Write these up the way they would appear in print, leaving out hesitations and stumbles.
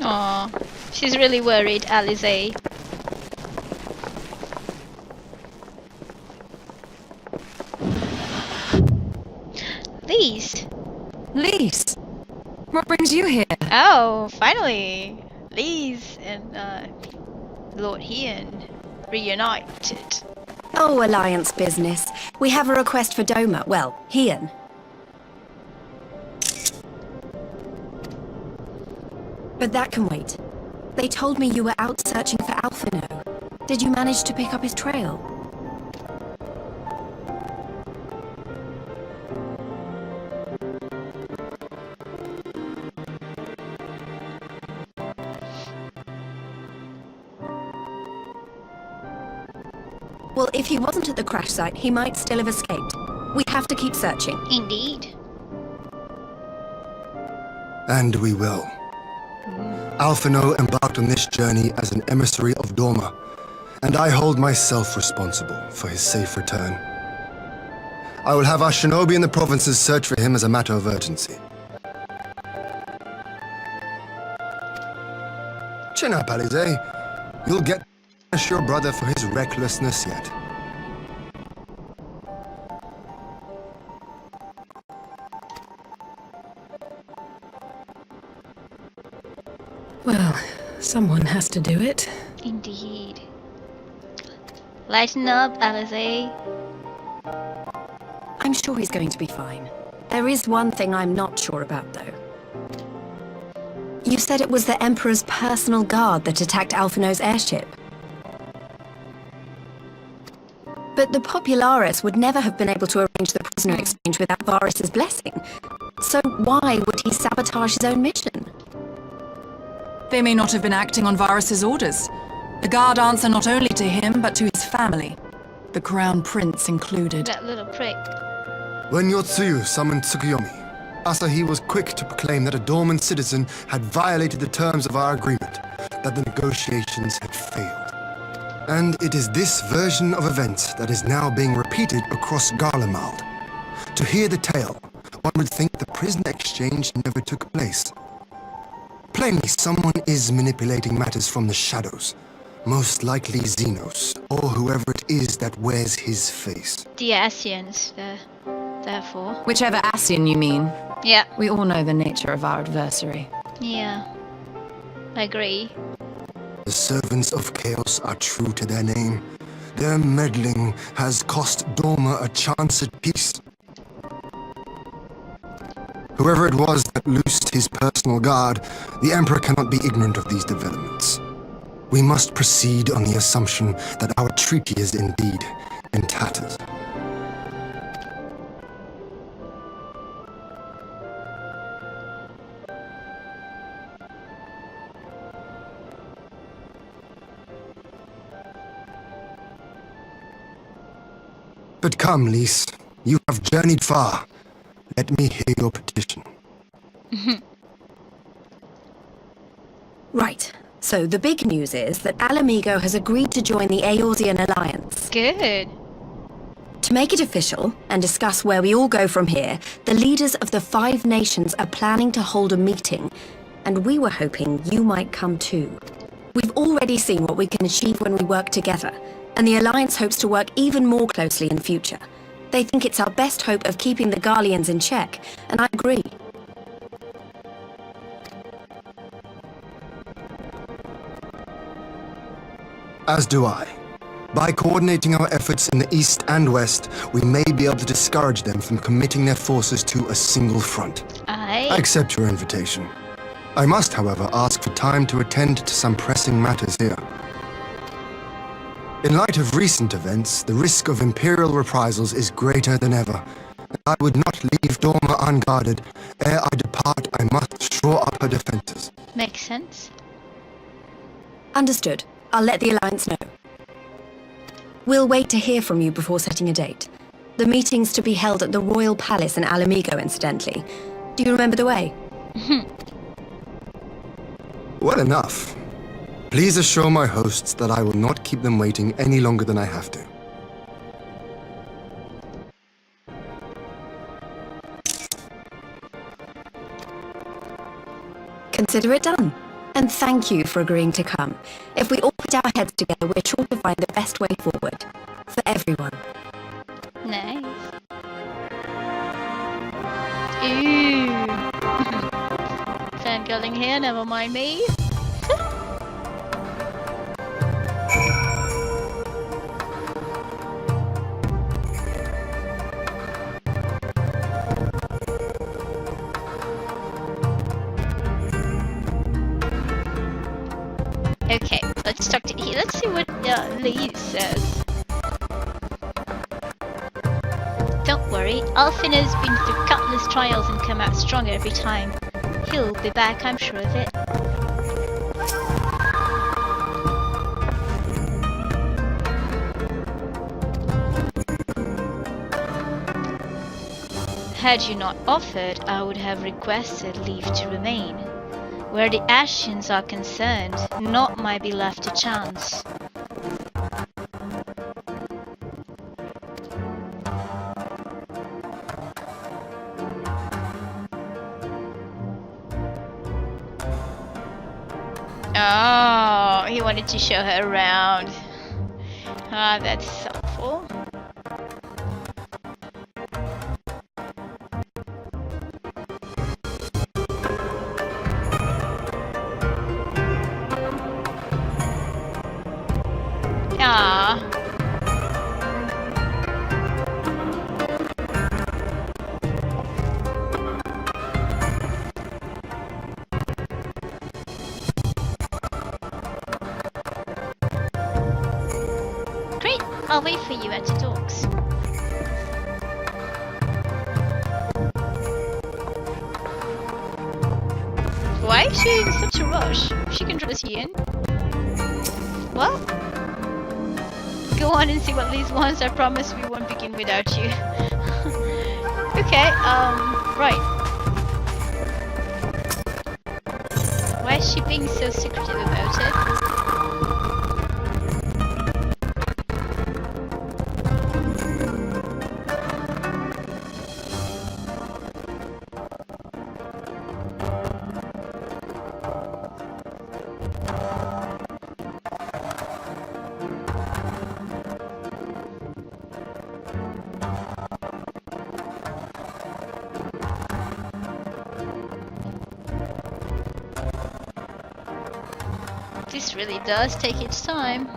Aw, she's really worried, Alize. Lise! Lise! What brings you here? Oh, finally! Lise and Lord Hien reunited. Oh, Alliance business. We have a request for Doma. Well, Hien. But that can wait. They told me you were out searching for Alphino. Did you manage to pick up his trail? Well, if he wasn't at the crash site, he might still have escaped. We have to keep searching. Indeed. And we will. Alphino embarked on this journey as an emissary of Doma, and I hold myself responsible for his safe return. I will have our shinobi in the provinces search for him as a matter of urgency. Chin up, Alize. You'll get to punish your brother for his recklessness yet. Well, someone has to do it. Indeed. Lighten up, Alize. I'm sure he's going to be fine. There is one thing I'm not sure about, though. You said it was the Emperor's personal guard that attacked Alphino's airship. But the Popularis would never have been able to arrange the prisoner exchange without Varus's blessing. So why would he sabotage his own mission? They may not have been acting on Varus's orders. The guard answer not only to him, but to his family. The Crown Prince included. That little prick. When Yotsuyu summoned Tsukuyomi, Asahi was quick to proclaim that a dormant citizen had violated the terms of our agreement, that the negotiations had failed. And it is this version of events that is now being repeated across Garlemald. To hear the tale, one would think the prisoner exchange never took place. Plainly, someone is manipulating matters from the shadows. Most likely Xenos, or whoever it is that wears his face. The Asians, therefore. Whichever Ascian you mean. Yeah. We all know the nature of our adversary. Yeah. I agree. The servants of chaos are true to their name. Their meddling has cost Doma a chance at peace. Whoever it was that loosed his personal guard, the Emperor cannot be ignorant of these developments. We must proceed on the assumption that our treaty is indeed in tatters. But come, Lise, you have journeyed far. Let me hear your petition. Right. So the big news is that Alamigo has agreed to join the Eorzean Alliance. Good. To make it official, and discuss where we all go from here, the leaders of the 5 nations are planning to hold a meeting, and we were hoping you might come too. We've already seen what we can achieve when we work together, and the Alliance hopes to work even more closely in future. They think it's our best hope of keeping the Garleans in check, and I agree. As do I. By coordinating our efforts in the east and west, we may be able to discourage them from committing their forces to a single front. I accept your invitation. I must, however, ask for time to attend to some pressing matters here. In light of recent events, the risk of Imperial reprisals is greater than ever. I would not leave Doma unguarded. Ere I depart, I must shore up her defenses. Makes sense. Understood. I'll let the Alliance know. We'll wait to hear from you before setting a date. The meeting's to be held at the Royal Palace in Alamigo, incidentally. Do you remember the way? Well enough. Please assure my hosts that I will not keep them waiting any longer than I have to. Consider it done. And And thank you for agreeing to come. If we all put our heads together, we're sure to find the best way forward. For everyone. Nice. Ooh. Fangirling here, never mind me. Okay, let's talk to let's see what Lee says. Don't worry, Alfina's been through countless trials and come out stronger every time. He'll be back, I'm sure of it. Had you not offered, I would have requested leave to remain. Where the Ashians are concerned, naught might be left to chance. Oh, he wanted to show her around. Ah, that's helpful. Ah. Great, I'll wait for you at the docks. Why is she in such a rush? She can dress you in. Well, go on and see what Liz wants. I promise we won't begin without you. Okay, right. Why is she being so secretive about it? This really does take its time.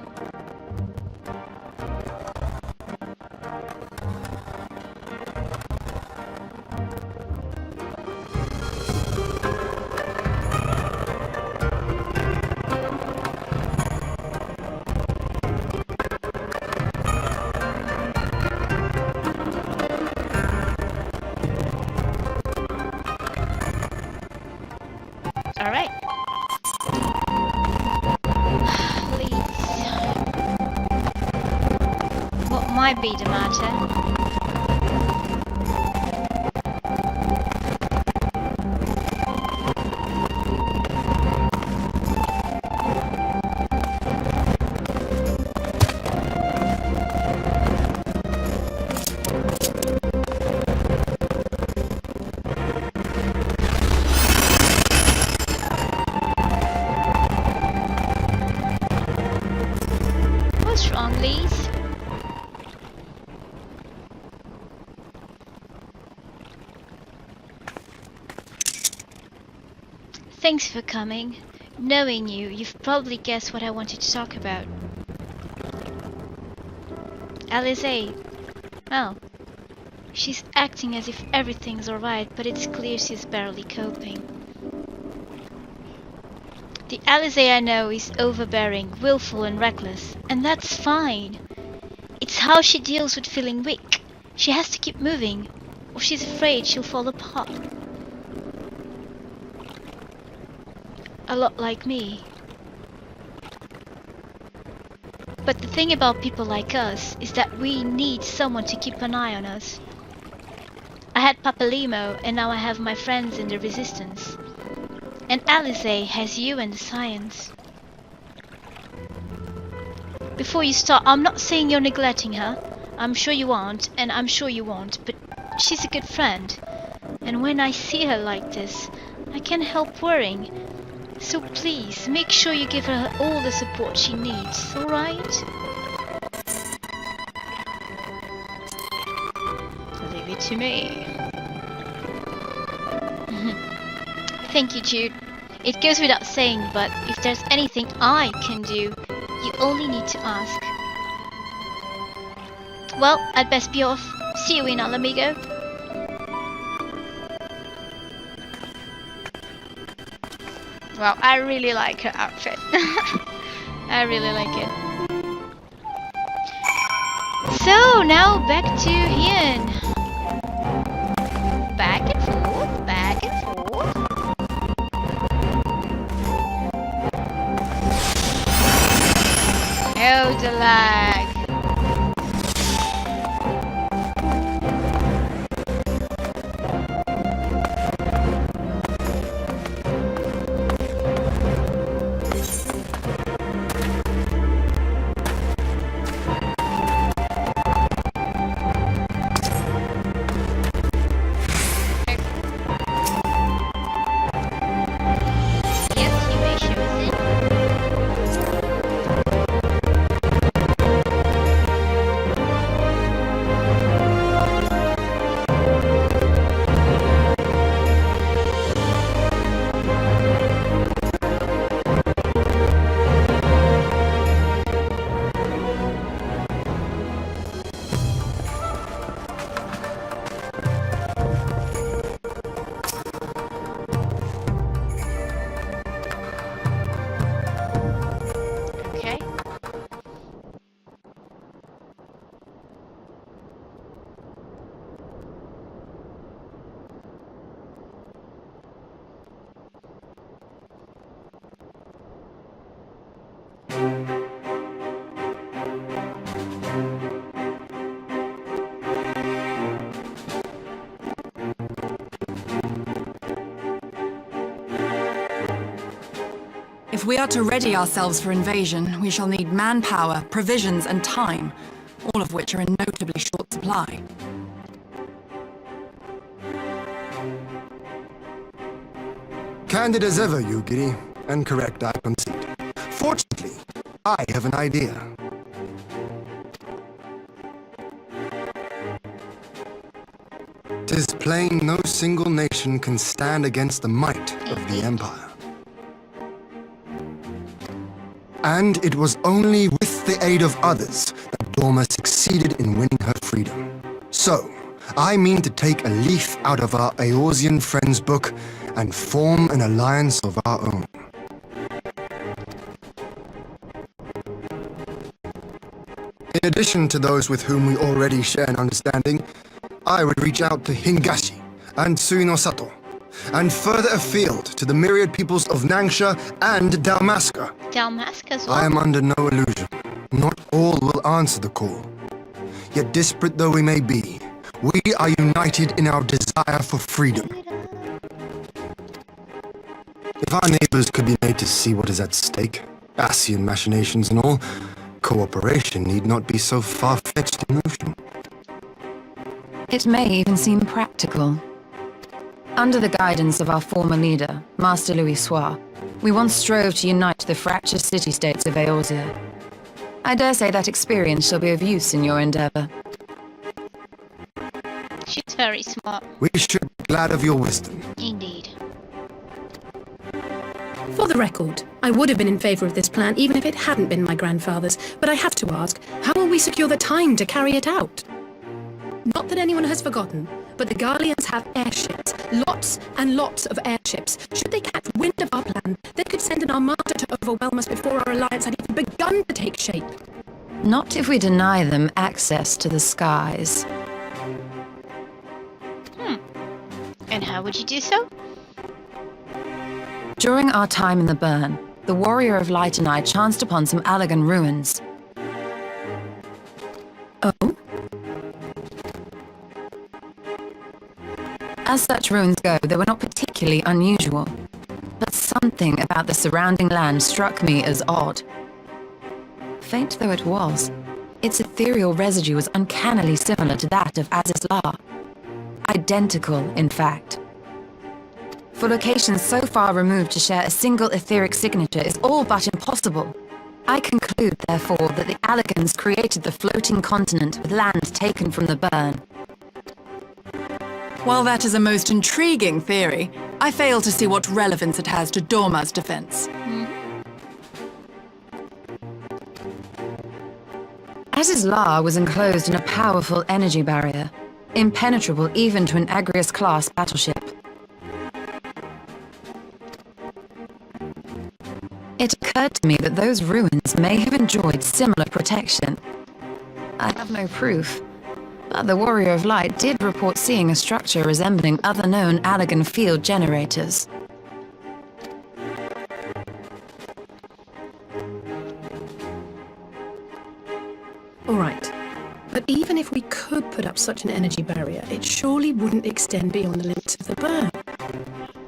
All right. What might be the matter? What's wrong, Liz? Thanks for coming. Knowing you, you've probably guessed what I wanted to talk about. Alize. Well, she's acting as if everything's alright, but it's clear she's barely coping. The Alize I know is overbearing, willful and reckless, and that's fine. It's how she deals with feeling weak. She has to keep moving, or she's afraid she'll fall apart. A lot like me. But the thing about people like us is that we need someone to keep an eye on us. I had Papalimo, and now I have my friends in the Resistance. And Alize has you and the science. Before you start, I'm not saying you're neglecting her. I'm sure you aren't, and I'm sure you won't, but she's a good friend. And when I see her like this, I can't help worrying. So please, make sure you give her all the support she needs, alright? Leave it to me. Thank you, Jude. It goes without saying, but if there's anything I can do, you only need to ask. Well, I'd best be off. See you in Alamigo. Well, I really like her outfit. I really like it. So, now back to Ian. Back and forth, back and forth. Oh, the lag. If we are to ready ourselves for invasion, we shall need manpower, provisions, and time, all of which are in notably short supply. Candid as ever, Yugiri, and correct, I concede. Fortunately, I have an idea. Tis plain no single nation can stand against the might of the Empire. And it was only with the aid of others that Dorma succeeded in winning her freedom. So, I mean to take a leaf out of our Eorzean friends' book and form an alliance of our own. In addition to those with whom we already share an understanding, I would reach out to Hingashi and Suinosato, and further afield to the myriad peoples of Nangsha and Dalmasca. Dalmasca as well? I am under no illusion. Not all will answer the call. Yet disparate though we may be, we are united in our desire for freedom. If our neighbors could be made to see what is at stake, Ascian machinations and all, cooperation need not be so far-fetched in notion. It may even seem practical. Under the guidance of our former leader, Master Louis Soir, we once strove to unite the fractious city-states of Eorzea. I dare say that experience shall be of use in your endeavor. She's very smart. We should be glad of your wisdom. Indeed. For the record, I would have been in favor of this plan even if it hadn't been my grandfather's, but I have to ask, how will we secure the time to carry it out? Not that anyone has forgotten, but the Garleans have airships. Lots and lots of airships. Should they catch wind of our plan, they could send an armada to overwhelm us before our alliance had even begun to take shape. Not if we deny them access to the skies. And how would you do so? During our time in the Burn, the Warrior of Light and I chanced upon some Allagan ruins. Oh? As such ruins go, they were not particularly unusual. But something about the surrounding land struck me as odd. Faint though it was, its ethereal residue was uncannily similar to that of Azizlar. Identical, in fact. For locations so far removed to share a single etheric signature is all but impossible. I conclude, therefore, that the Allegans created the floating continent with land taken from the burn. While that is a most intriguing theory, I fail to see what relevance it has to Dorma's defense. Azizlar was enclosed in a powerful energy barrier, impenetrable even to an Agrias-class battleship. It occurred to me that those ruins may have enjoyed similar protection. I have no proof, but the Warrior of Light did report seeing a structure resembling other known Allegan field generators. All right. But even if we could put up such an energy barrier, it surely wouldn't extend beyond the limits of the burn.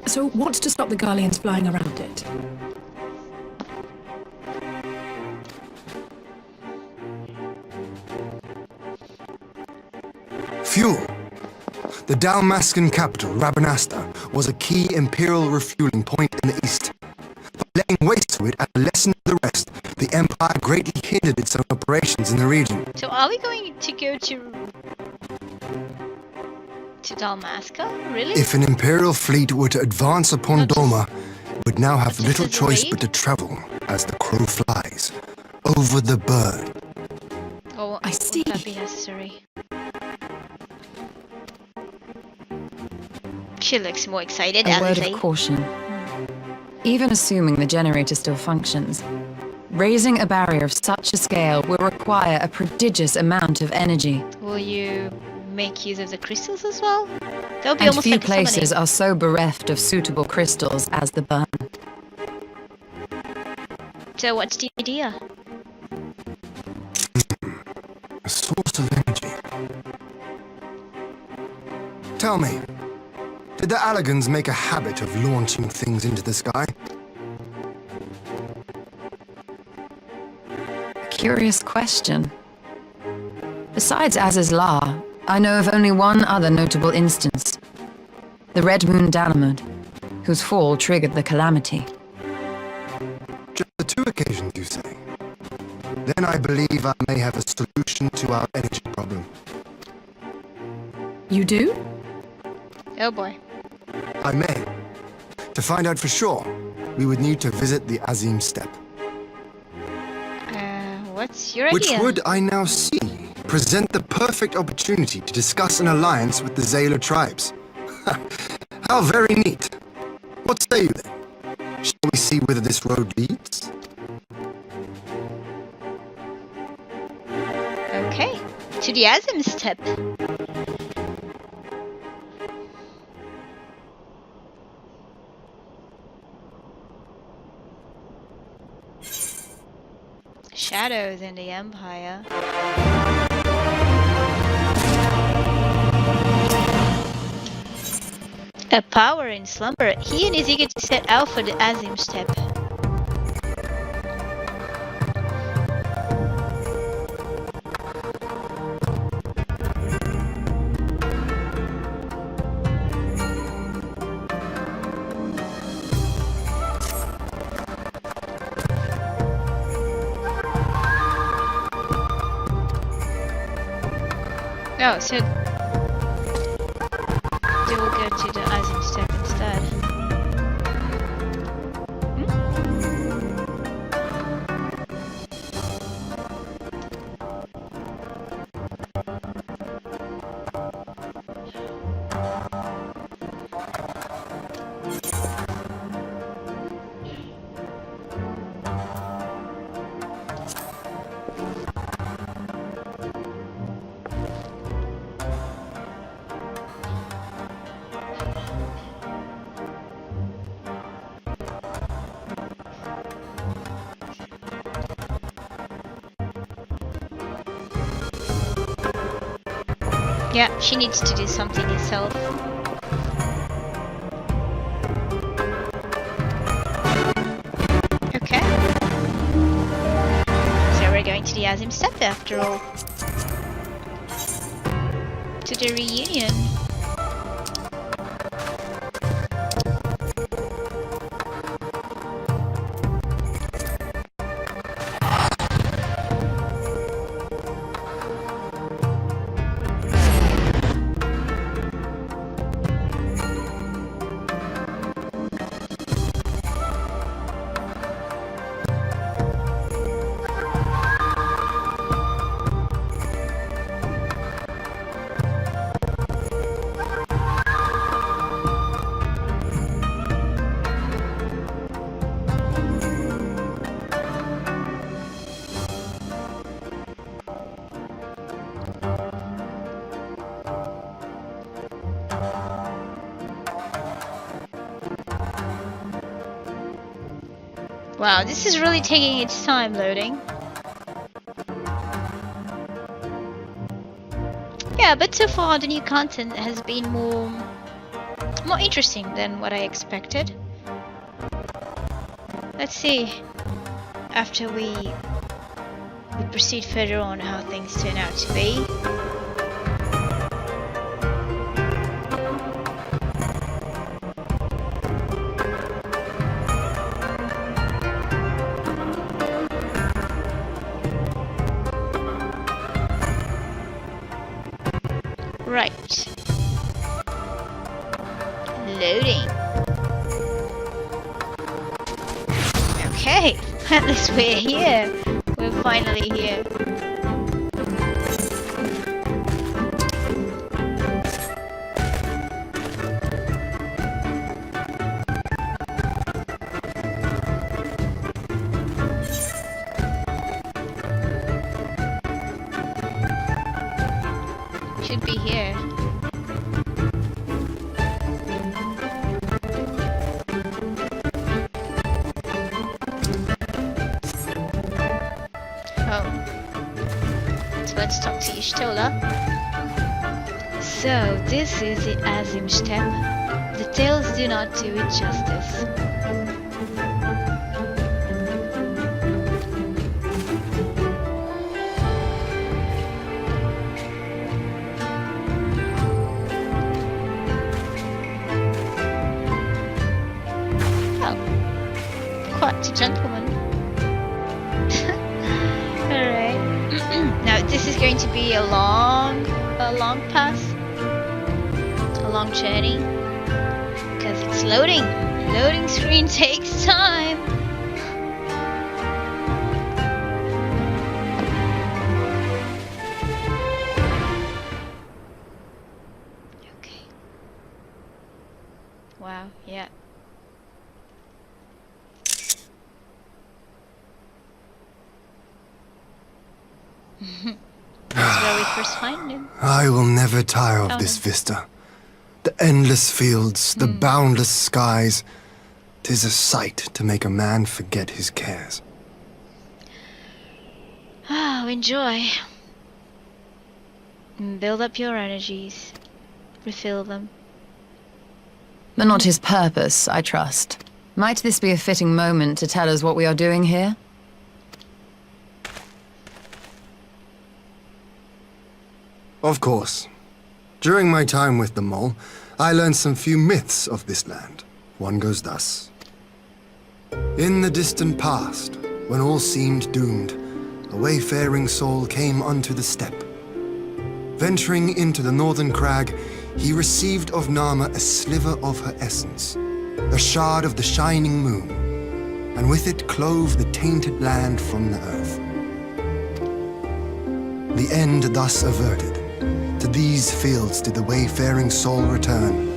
So what's to stop the Garleans flying around it? Fuel. The Dalmascan capital, Rabanasta, was a key imperial refueling point in the east. By laying waste to it as a lesson to the rest, the Empire greatly hindered its own operations in the region. So are we going to go to Dalmasca? Really? If an imperial fleet were to advance upon Not just- Doma, it would now have just little as a choice raid? but to travel, as the crow flies, over the burn. Or I see. would that be necessary? She looks more excited, A word Alice. of caution. Even assuming the generator still functions, raising a barrier of such a scale will require a prodigious amount of energy. Will you make use of the crystals as well? That would be And almost few like places summoning. are so bereft of suitable crystals as the burn. So what's the idea? A source of energy. Tell me, did the Allegans make a habit of launching things into the sky? Curious question. Besides Azizlar, I know of only one other notable instance. The Red Moon Dalamud, whose fall triggered the calamity. Just the two occasions, you say? Then I believe I may have a solution to our energy problem. You do? Oh boy. I may. To find out for sure, we would need to visit the Azim Steppe. What's your Which idea? would, I now see, present the perfect opportunity to discuss an alliance with the Zayla tribes. How very neat. What say you then? Shall we see whether this road leads? Okay. To the Azim Steppe. Shadows in the Empire. A power in slumber. He is eager to set out for the Azim Steppe. Oh, so they will go to the Azim Steppe instead. Yeah, she needs to do something herself. Okay. So we're going to the Azim Steppe after all. To the reunion. Wow, this is really taking its time loading. Yeah, but so far the new content has been more interesting than what I expected. Let's see, after we proceed further on, how things turn out to be. Right. Loading. Okay, at least we're here. We're finally here. Should be here. Let's talk to Y'shtola. So, this is the Azim step. The tales do not do it justice. Oh, quite a gentleman. This is going to be a long path, a long journey, because it's loading. Loading screen takes time. Okay. Wow, yeah. That's where we first find him. I will never tire of this vista. The endless fields, the boundless skies. 'Tis a sight to make a man forget his cares. Oh, enjoy. Build up your energies. Refill them. But not his purpose, I trust. Might this be a fitting moment to tell us what we are doing here? Of course. During my time with the mole, I learned some few myths of this land. One goes thus. In the distant past, when all seemed doomed, a wayfaring soul came unto the steppe. Venturing into the northern crag, he received of Nama a sliver of her essence, a shard of the shining moon, and with it clove the tainted land from the earth. The end thus averted, to these fields did the wayfaring soul return,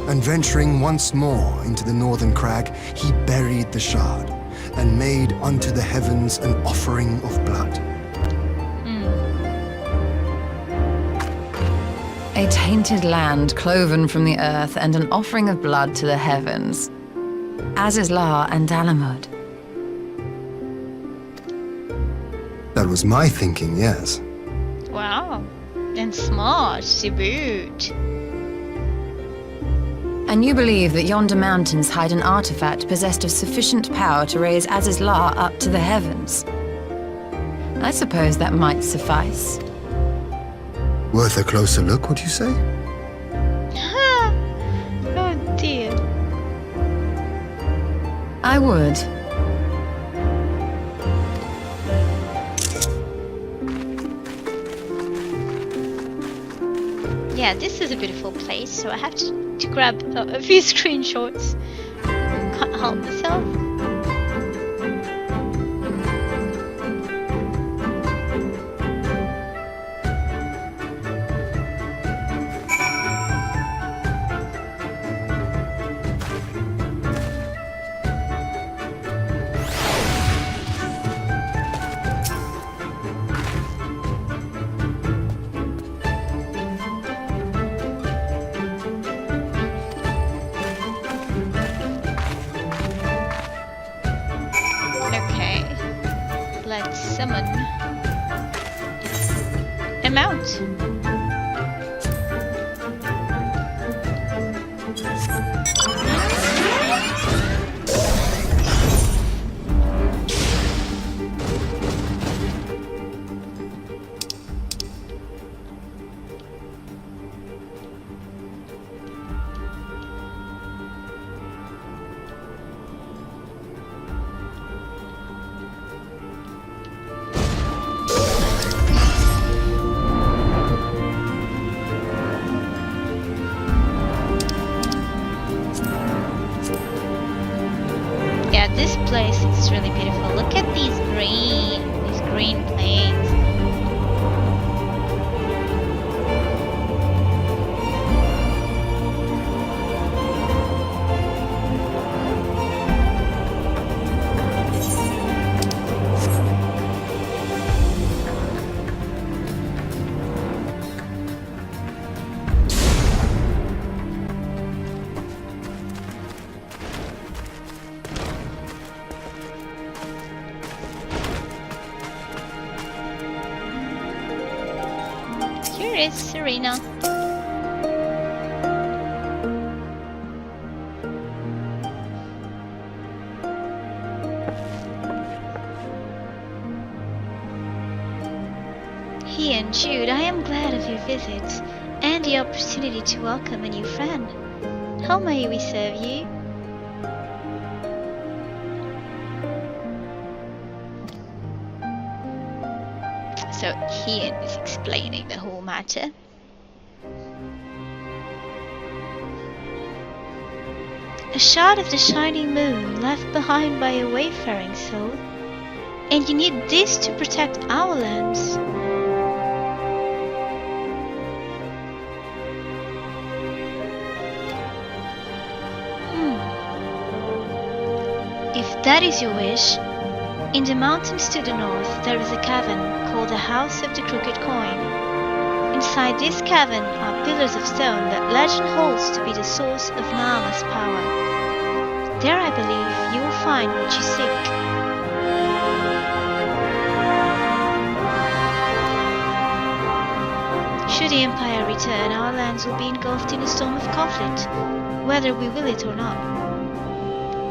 and venturing once more into the northern crag, he buried the shard, and made unto the heavens an offering of blood. A tainted land cloven from the earth and an offering of blood to the heavens. Azizlar and Dalamud. That was my thinking, yes. Wow. And smart, to boot. And you believe that yonder mountains hide an artifact possessed of sufficient power to raise Azizlar up to the heavens. I suppose that might suffice. Worth a closer look, would you say? Oh dear. I would. Yeah, this is a beautiful place, so I have to grab a few screenshots. Can't help myself. summon a mount. Yeah, this place is really beautiful. Look at these green plains. Here is Serena. He and Jude, I am glad of your visit and the opportunity to welcome a new friend. How may we serve you? So Ian is explaining the whole matter. A shard of the shining moon left behind by a wayfaring soul, and you need this to protect our lands. If that is your wish, in the mountains to the north there is a cavern called the House of the Crooked Coin. Inside this cavern are pillars of stone that legend holds to be the source of Naama's power. There I believe you will find what you seek. Should the Empire return, our lands will be engulfed in a storm of conflict, whether we will it or not.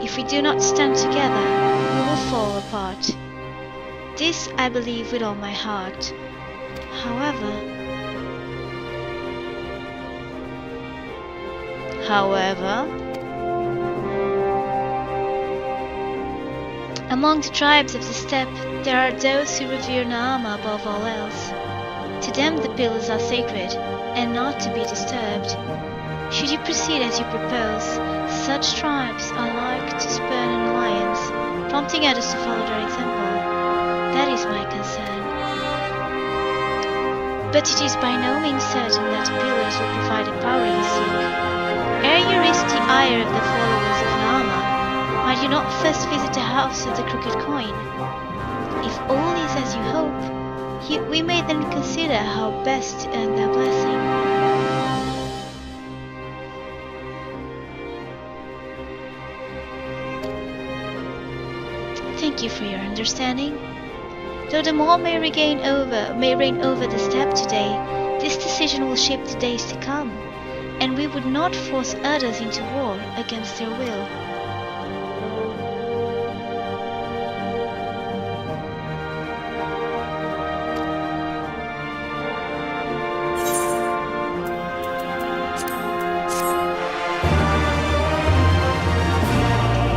If we do not stand together, we will fall apart. This I believe with all my heart. However, among the tribes of the steppe, there are those who revere Naama above all else. To them the pillars are sacred, and not to be disturbed. Should you proceed as you propose, such tribes are like to spurn an alliance, prompting others to follow their example. That is my concern. But it is by no means certain that the pillars will provide the power you seek. Ere you risk the ire of the followers of Naama, might you not first visit the House of the Crooked Coin? If all is as you hope, we may then consider how best to earn their blessing. Thank you for your understanding. Though the Maw may reign over the steppe today, this decision will shape the days to come, and we would not force others into war against their will.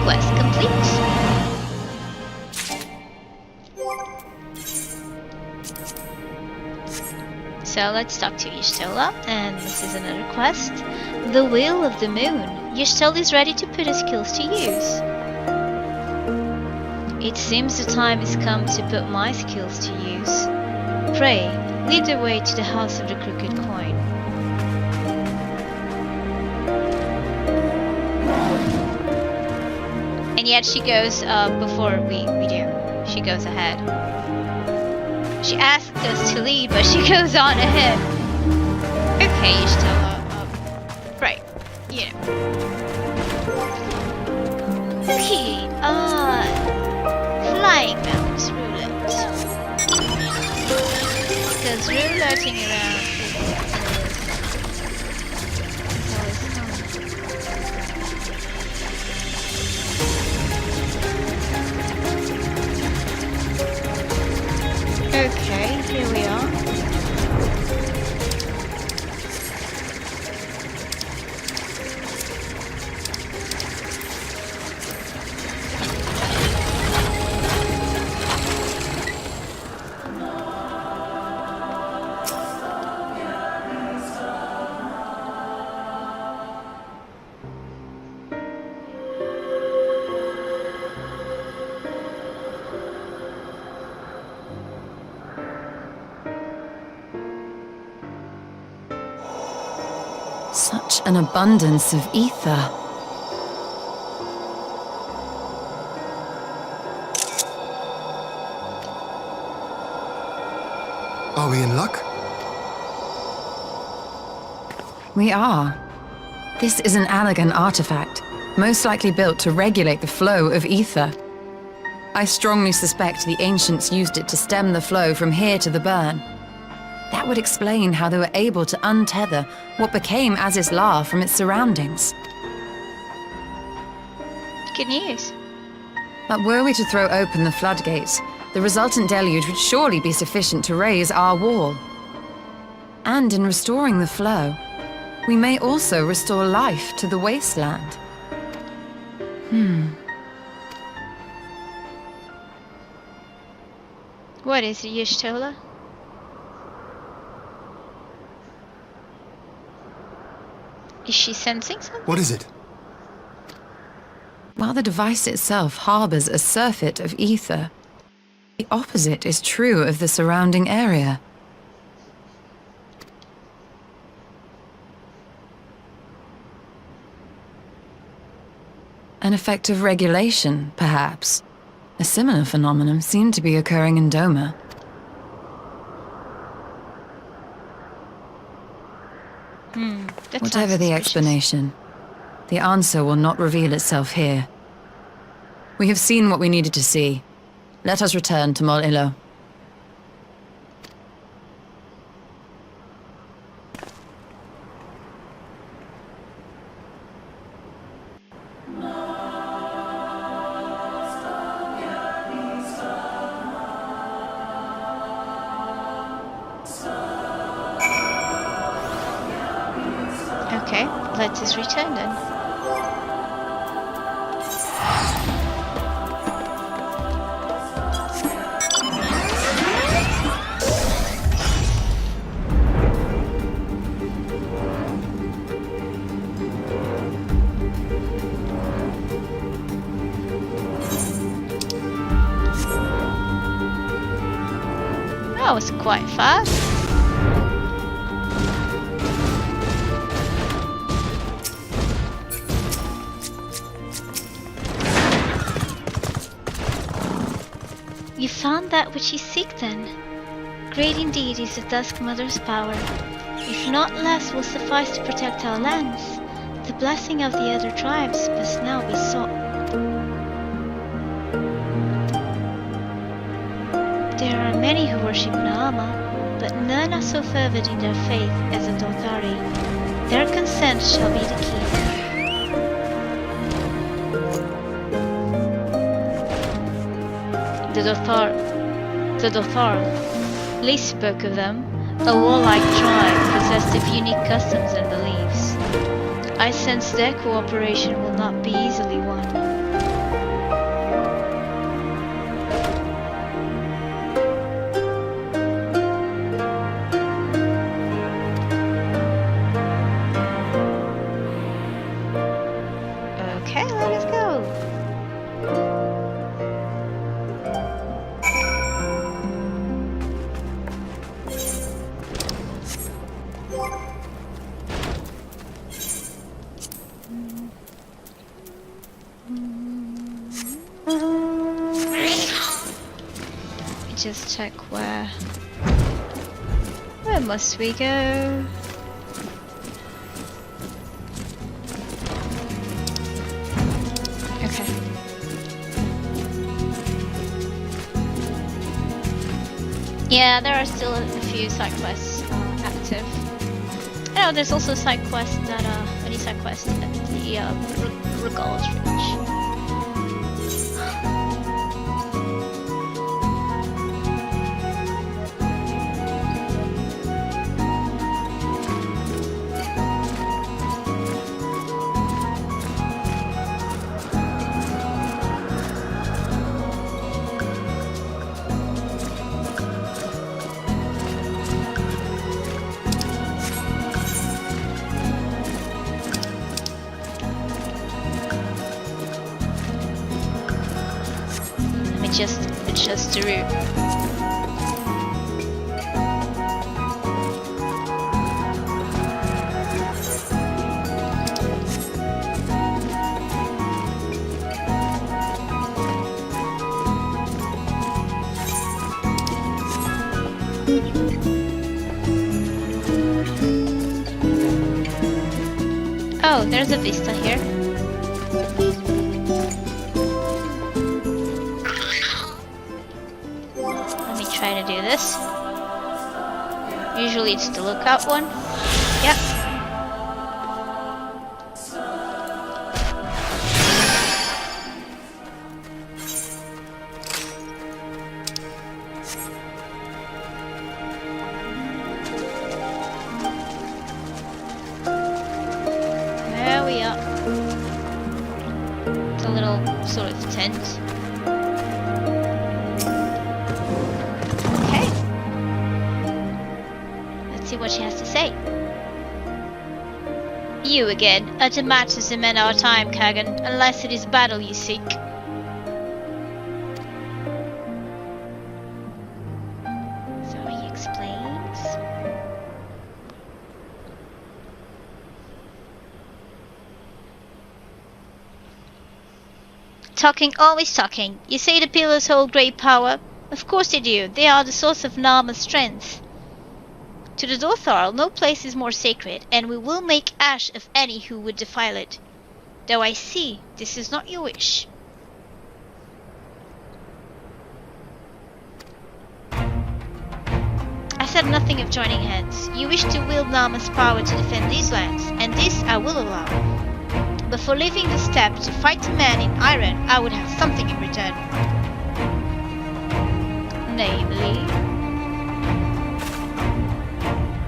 Quest complete. So let's talk to Y'shtola, and this is another quest. The Will of the Moon. Y'shtola is ready to put his skills to use. It seems the time has come to put my skills to use. Pray, lead the way to the House of the Crooked Coin. And yet she goes before we do. She goes ahead. She asked us to lead, but she goes on ahead. Okay, Y'shtola. Right. You know. Okay. Flying Mount Roulette. It's rouletting around. Okay, here we are. Such an abundance of ether. Are we in luck? We are. This is an Allegan artifact, most likely built to regulate the flow of ether. I strongly suspect the ancients used it to stem the flow from here to the burn. That would explain how they were able to untether what became Aziz's La from its surroundings. Good news. But were we to throw open the floodgates, the resultant deluge would surely be sufficient to raise our wall. And in restoring the flow, we may also restore life to the wasteland. What is it, Y'shtola? Is she sensing something? What is it? While the device itself harbors a surfeit of ether, the opposite is true of the surrounding area. An effect of regulation, perhaps. A similar phenomenon seemed to be occurring in Doma. That Whatever sounds the suspicious. explanation, the answer will not reveal itself here. We have seen what we needed to see. Let us return to Mol Ilo. Okay, let us return then. That was quite fast. You found that which you seek then. Great indeed is the Dusk Mother's power. If not less will suffice to protect our lands, the blessing of the other tribes must now be sought. There are many who worship Naama, but none are so fervent in their faith as the Dothari. Their consent shall be the key. The Dothar. Lee spoke of them. A warlike tribe possessed of unique customs and beliefs. I sense their cooperation will not be easily won. Okay, let us go. Just check where must we go? Okay. Yeah, there are still a few side quests active. Oh, there's also side quests that many side quests at the Regal's Ridge. Just adjust the route. Oh, there's a vista here. Try to do this. Usually it's the lookout one. Yep. There we are. It's a little sort of tent. What she has to say. You again. Automatus amend our time, Kagan, unless it is battle you seek. So he explains. Talking, always talking. You say the pillars hold great power? Of course they do. They are the source of Narma's strength. To the Dotharl, no place is more sacred, and we will make ash of any who would defile it. Though I see, this is not your wish. I said nothing of joining hands. You wish to wield Narma's power to defend these lands, and this I will allow. But for leaving the steppe to fight a man in iron, I would have something in return.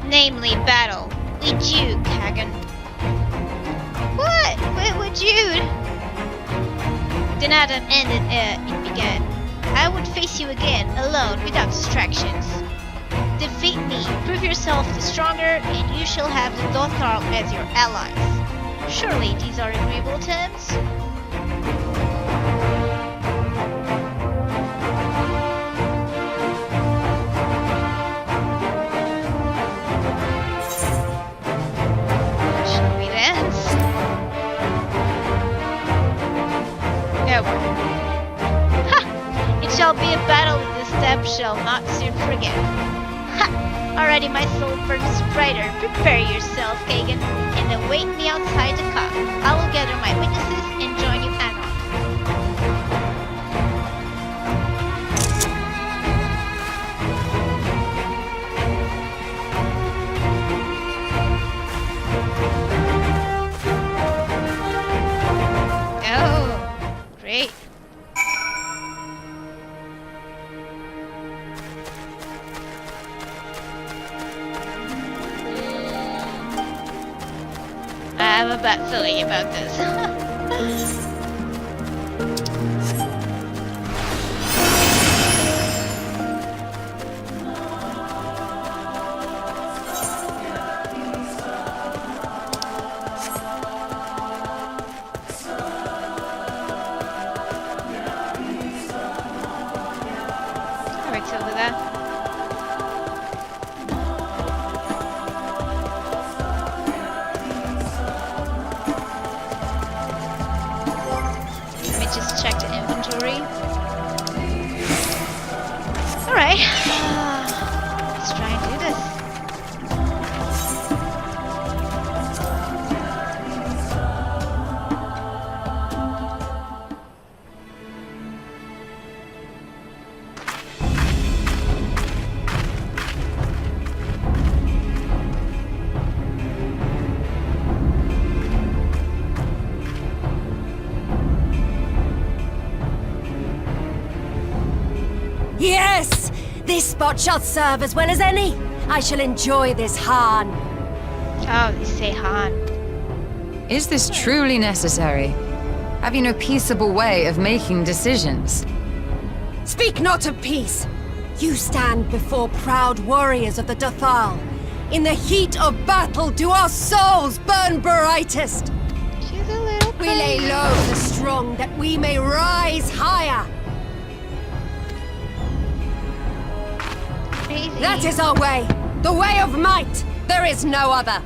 Namely battle. With you, Kagan. What? With you? Then Adam ended ere it began. I would face you again, alone, without distractions. Defeat me, prove yourself the stronger, and you shall have the Dotharl as your allies. Surely these are agreeable terms? Shall be a battle with the steppe shall not soon forget. Ha! Already my soul burns brighter. Prepare yourself, Kagan, and await me outside the car. I will gather my witnesses and join you anon. Oh, great. I have a bad feeling about this. Eric's over there. Just check the inventory. Alright. Let's try and do this. Yes! This spot shall serve as well as any. I shall enjoy this Han. Oh, you say Han. Is this truly necessary? Have you no peaceable way of making decisions? Speak not of peace. You stand before proud warriors of the Dathal. In the heat of battle do our souls burn brightest. She's a little We lay crazy. low the strong that we may rise higher. Crazy. That is our way. The way of might. There is no other.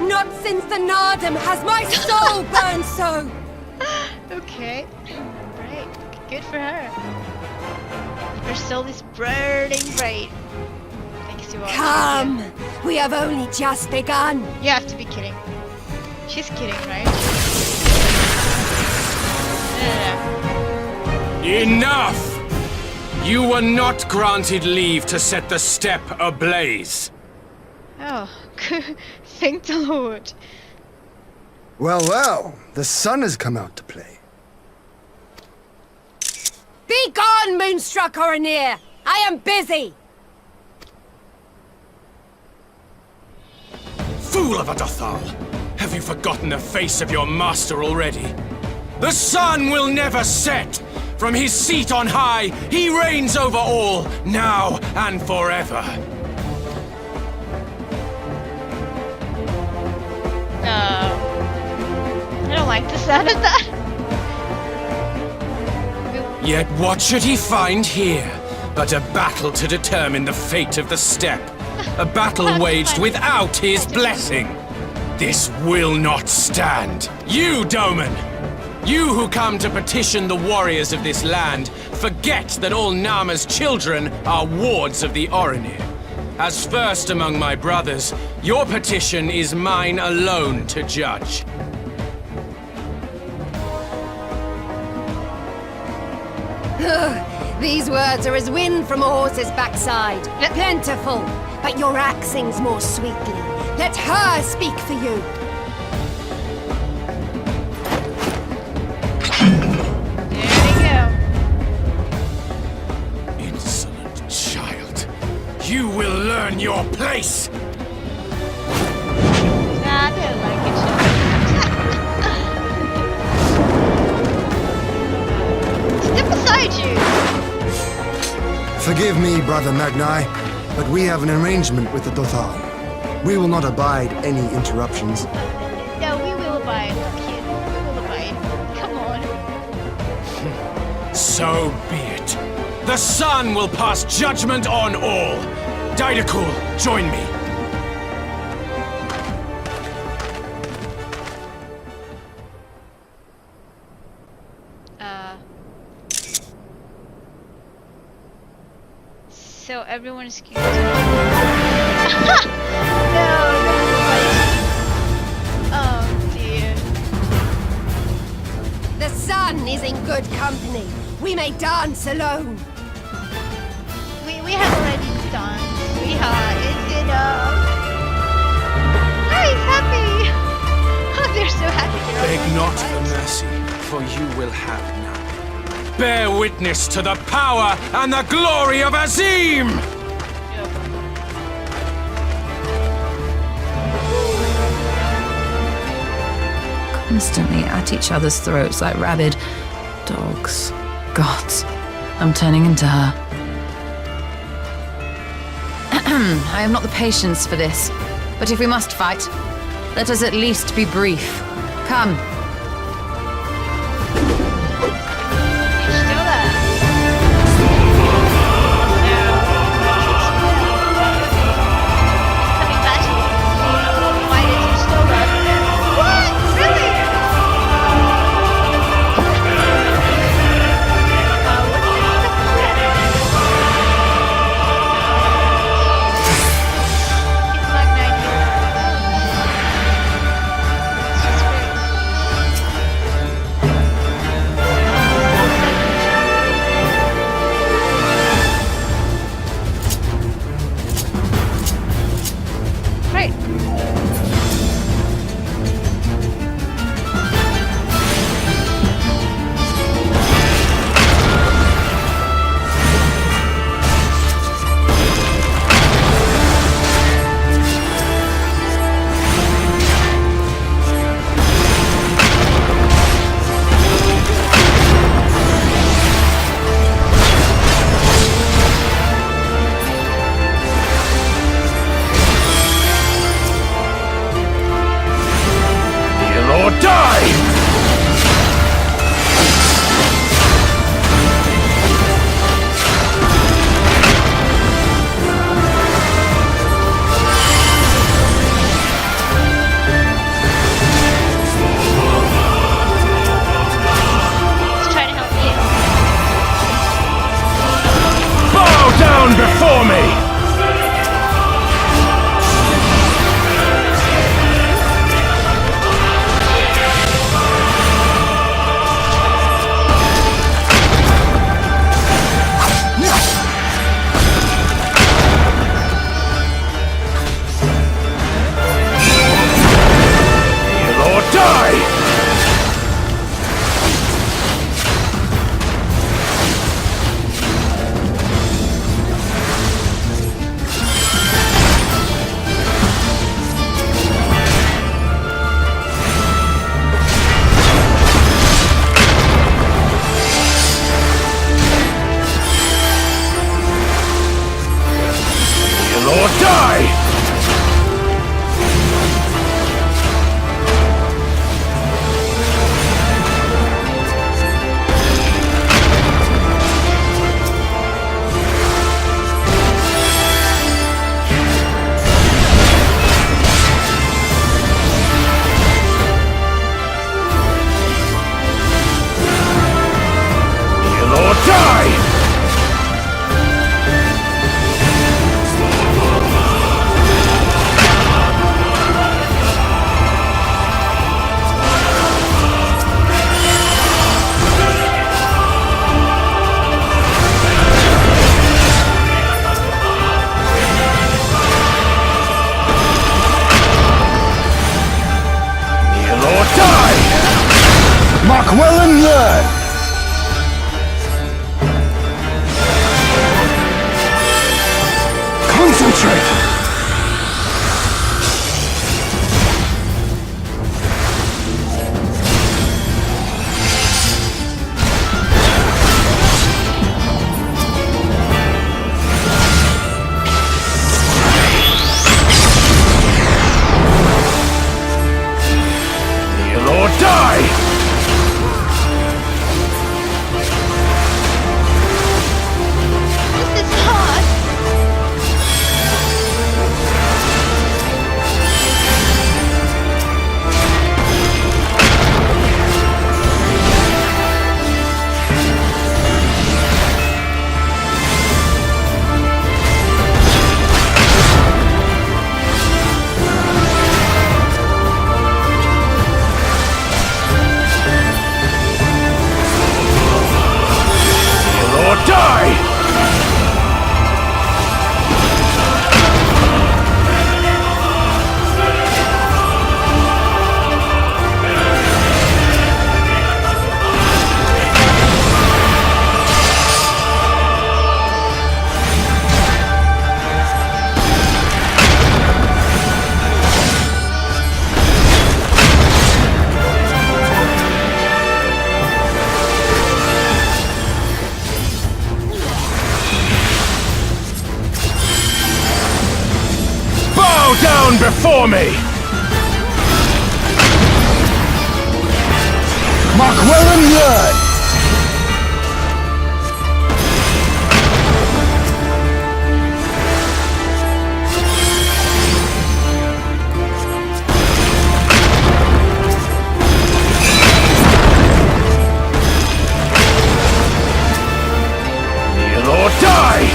Not since the Nardum has my soul burned so! Okay. Right. Good for her. Her soul is burning bright. Thanks to all. Come! We have only just begun! You have to be kidding. She's kidding, right? Enough! You were not granted leave to set the steppe ablaze. Oh, thank the Lord. Well, well, the sun has come out to play. Be gone, Moonstruck Oranir! I am busy! Fool of a Dothal! Have you forgotten the face of your master already? The sun will never set! From his seat on high, he reigns over all, now and forever. I don't like the sound of that. Yet what should he find here but a battle to determine the fate of the steppe? A battle waged without his blessing. This will not stand. You, Doman! You who come to petition the warriors of this land, forget that all Nama's children are wards of the Oranir. As first among my brothers, your petition is mine alone to judge. These words are as wind from a horse's backside. Plentiful, but your axe sings more sweetly. Let her speak for you. Insolent child. You will learn your place! Nah, I don't like it. Step aside, you! Forgive me, Brother Magnai, but we have an arrangement with the Dothal. We will not abide any interruptions. No, we will abide, kid. We will abide. Come on. So be it. The sun will pass judgment on all. Didakul, join me. So everyone is cute. No, oh dear. The sun is in good company. We may dance alone. We have already done. Sweetheart, it's enough. Oh, he's happy. Oh, they're so happy. Beg not for mercy, for you will have none. Bear witness to the power and the glory of Azim! Constantly at each other's throats like rabid dogs. Gods, I'm turning into her. I have not the patience for this, but if we must fight, let us at least be brief. Come. You're still there. Coming back. Why is he still there? What? Really? It's like 9 years. It's just great. or die! Mark well and learn! Concentrate! Kneel or die! This is hard. Kneel or die! Bow down before me! Mark well and learn! Kneel or die!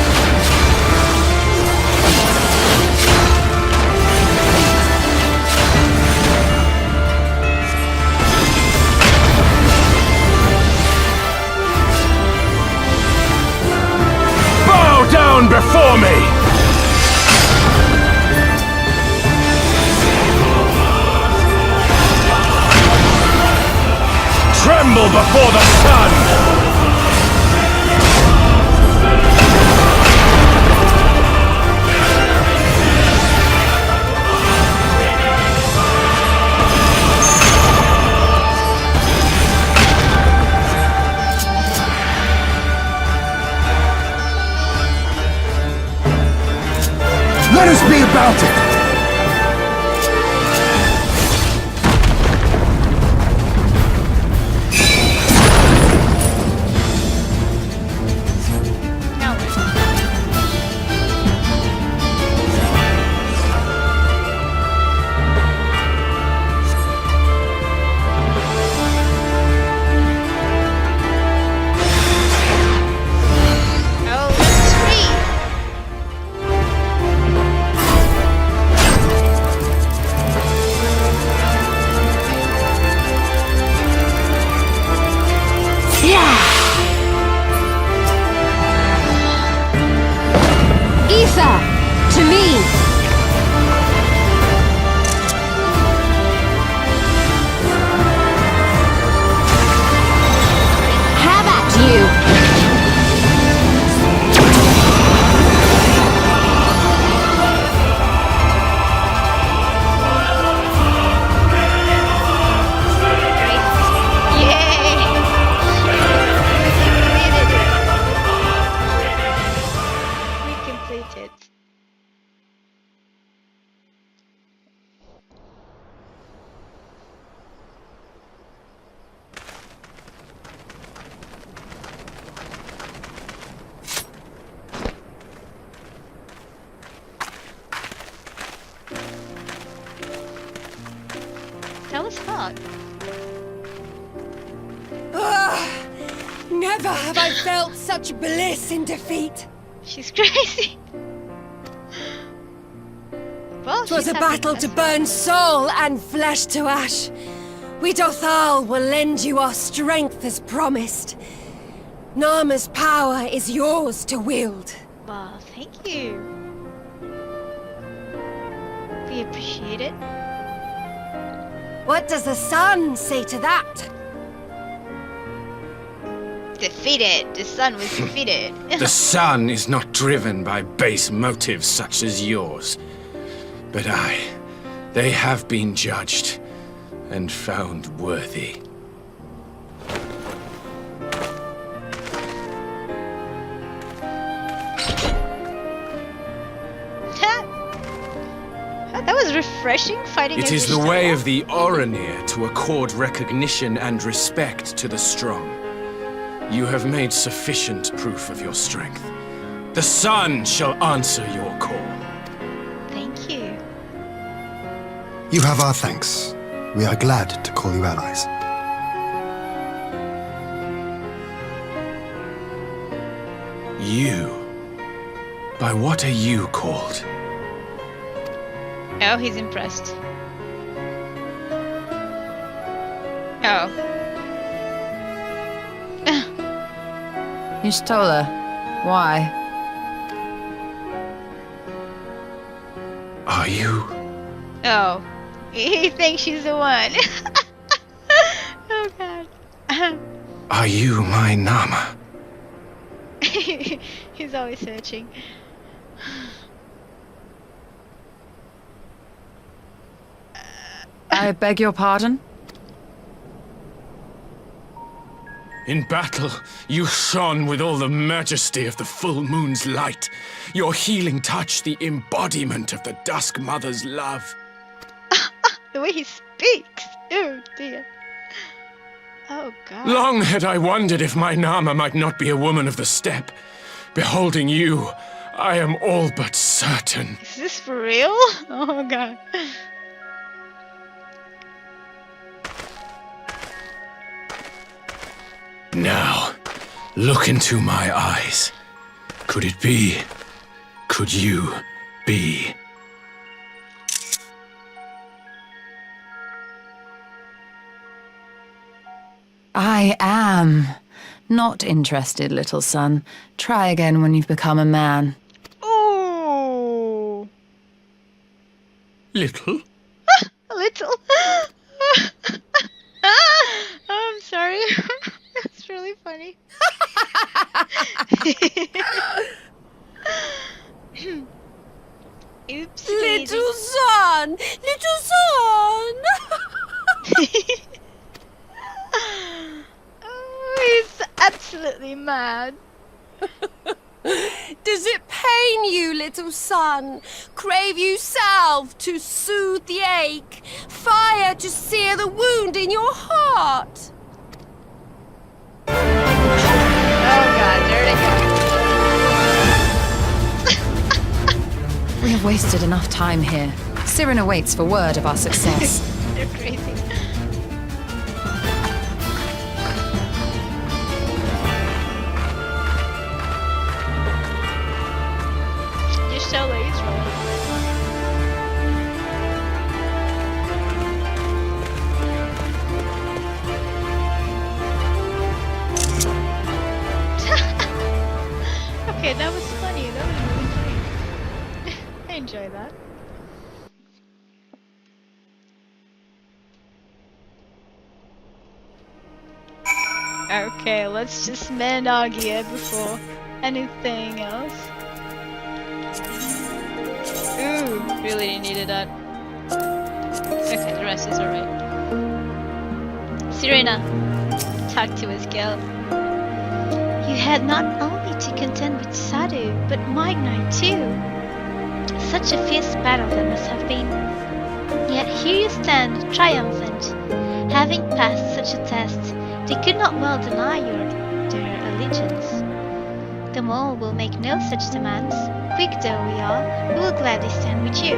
Bow down before me! Tremble before the sun! Let us be about it! No. Oh, this is free. was hard. Never have I felt such bliss in defeat. She's crazy. Well, 'Twas she's a having battle to fun. burn soul and flesh to ash. We Dothal will lend you our strength as promised. Nama's power is yours to wield. Wow, thank you. We appreciate it. What does the sun say to that? Defeated. The sun was defeated. The sun is not driven by base motives such as yours. But they have been judged and found worthy. That was refreshing, fighting It is against the way wall. of the Oranir to accord recognition and respect to the strong. You have made sufficient proof of your strength. The sun shall answer your call. Thank you. You have our thanks. We are glad to call you allies. You? By what are you called? Oh, he's impressed. Oh. Y'shtola, why? Are you? Oh. He thinks she's the one. Oh god. Are you my Nama? He's always searching. I beg your pardon? In battle, you shone with all the majesty of the full moon's light. Your healing touch, the embodiment of the Dusk Mother's love. The way he speaks. Oh dear. Oh god. Long had I wondered if my Nama might not be a woman of the steppe. Beholding you, I am all but certain. Is this for real? Oh god. Now, look into my eyes. Could it be? Could you be? I am. Not interested, little son. Try again when you've become a man. Oh. Little? A little. Oh, I'm sorry. It's really funny. Oops. Little son! Little son! Oh, he's absolutely mad. Does it pain you, little son? Crave you salve to soothe the ache? Fire to sear the wound in your heart? Oh god, there they We have wasted enough time here. Siren awaits for word of our success. go. They're crazy. You're so lazy. Okay, that was funny. That was really funny. I enjoy that. Okay, let's just mend Agia before anything else. Ooh, really needed that. Okay, the rest is alright. Sirena, talk to us, girl. You had not only to contend with Sadu, but Might Knight too. Such a fierce battle there must have been. Yet here you stand, triumphant. Having passed such a test, they could not well deny their allegiance. The mole will make no such demands. Weak though we are, we will gladly stand with you.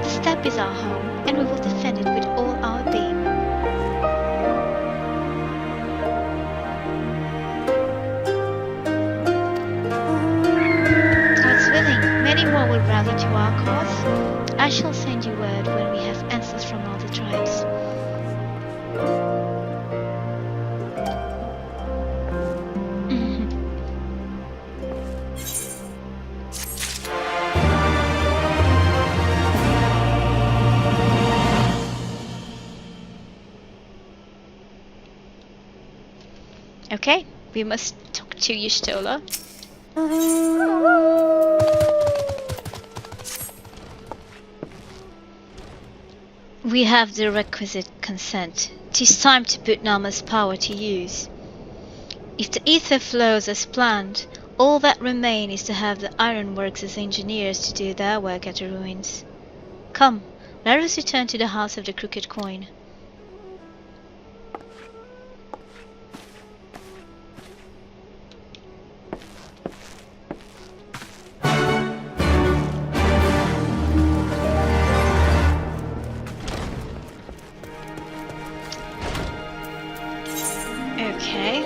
The steppe is our home, and we will defend it with all our being. Swa will rally to our cause. I shall send you word when we have answers from all the tribes. Okay, we must talk to Y'shtola. We have the requisite consent. 'Tis time to put Nama's power to use. If the ether flows as planned, all that remains is to have the Ironworks' engineers to do their work at the ruins. Come, let us return to the House of the Crooked Coin. Okay.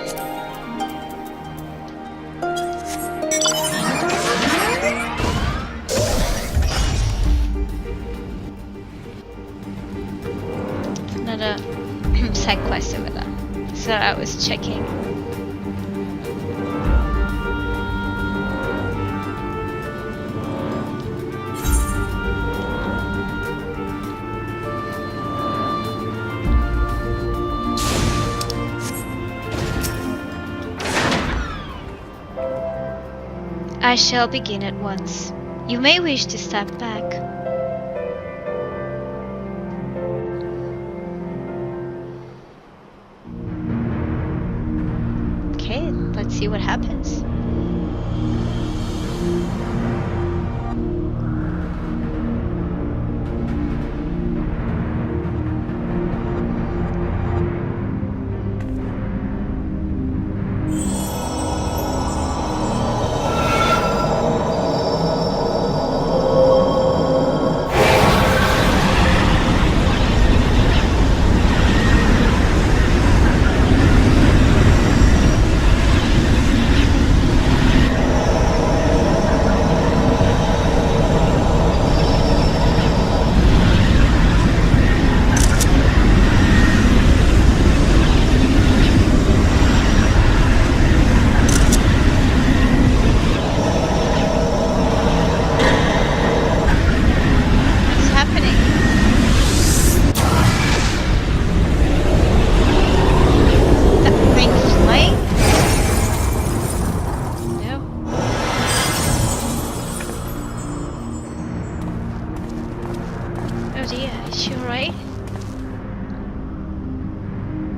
Another side quest over there. So I was checking. I shall begin at once. You may wish to step back. Okay, let's see what happens.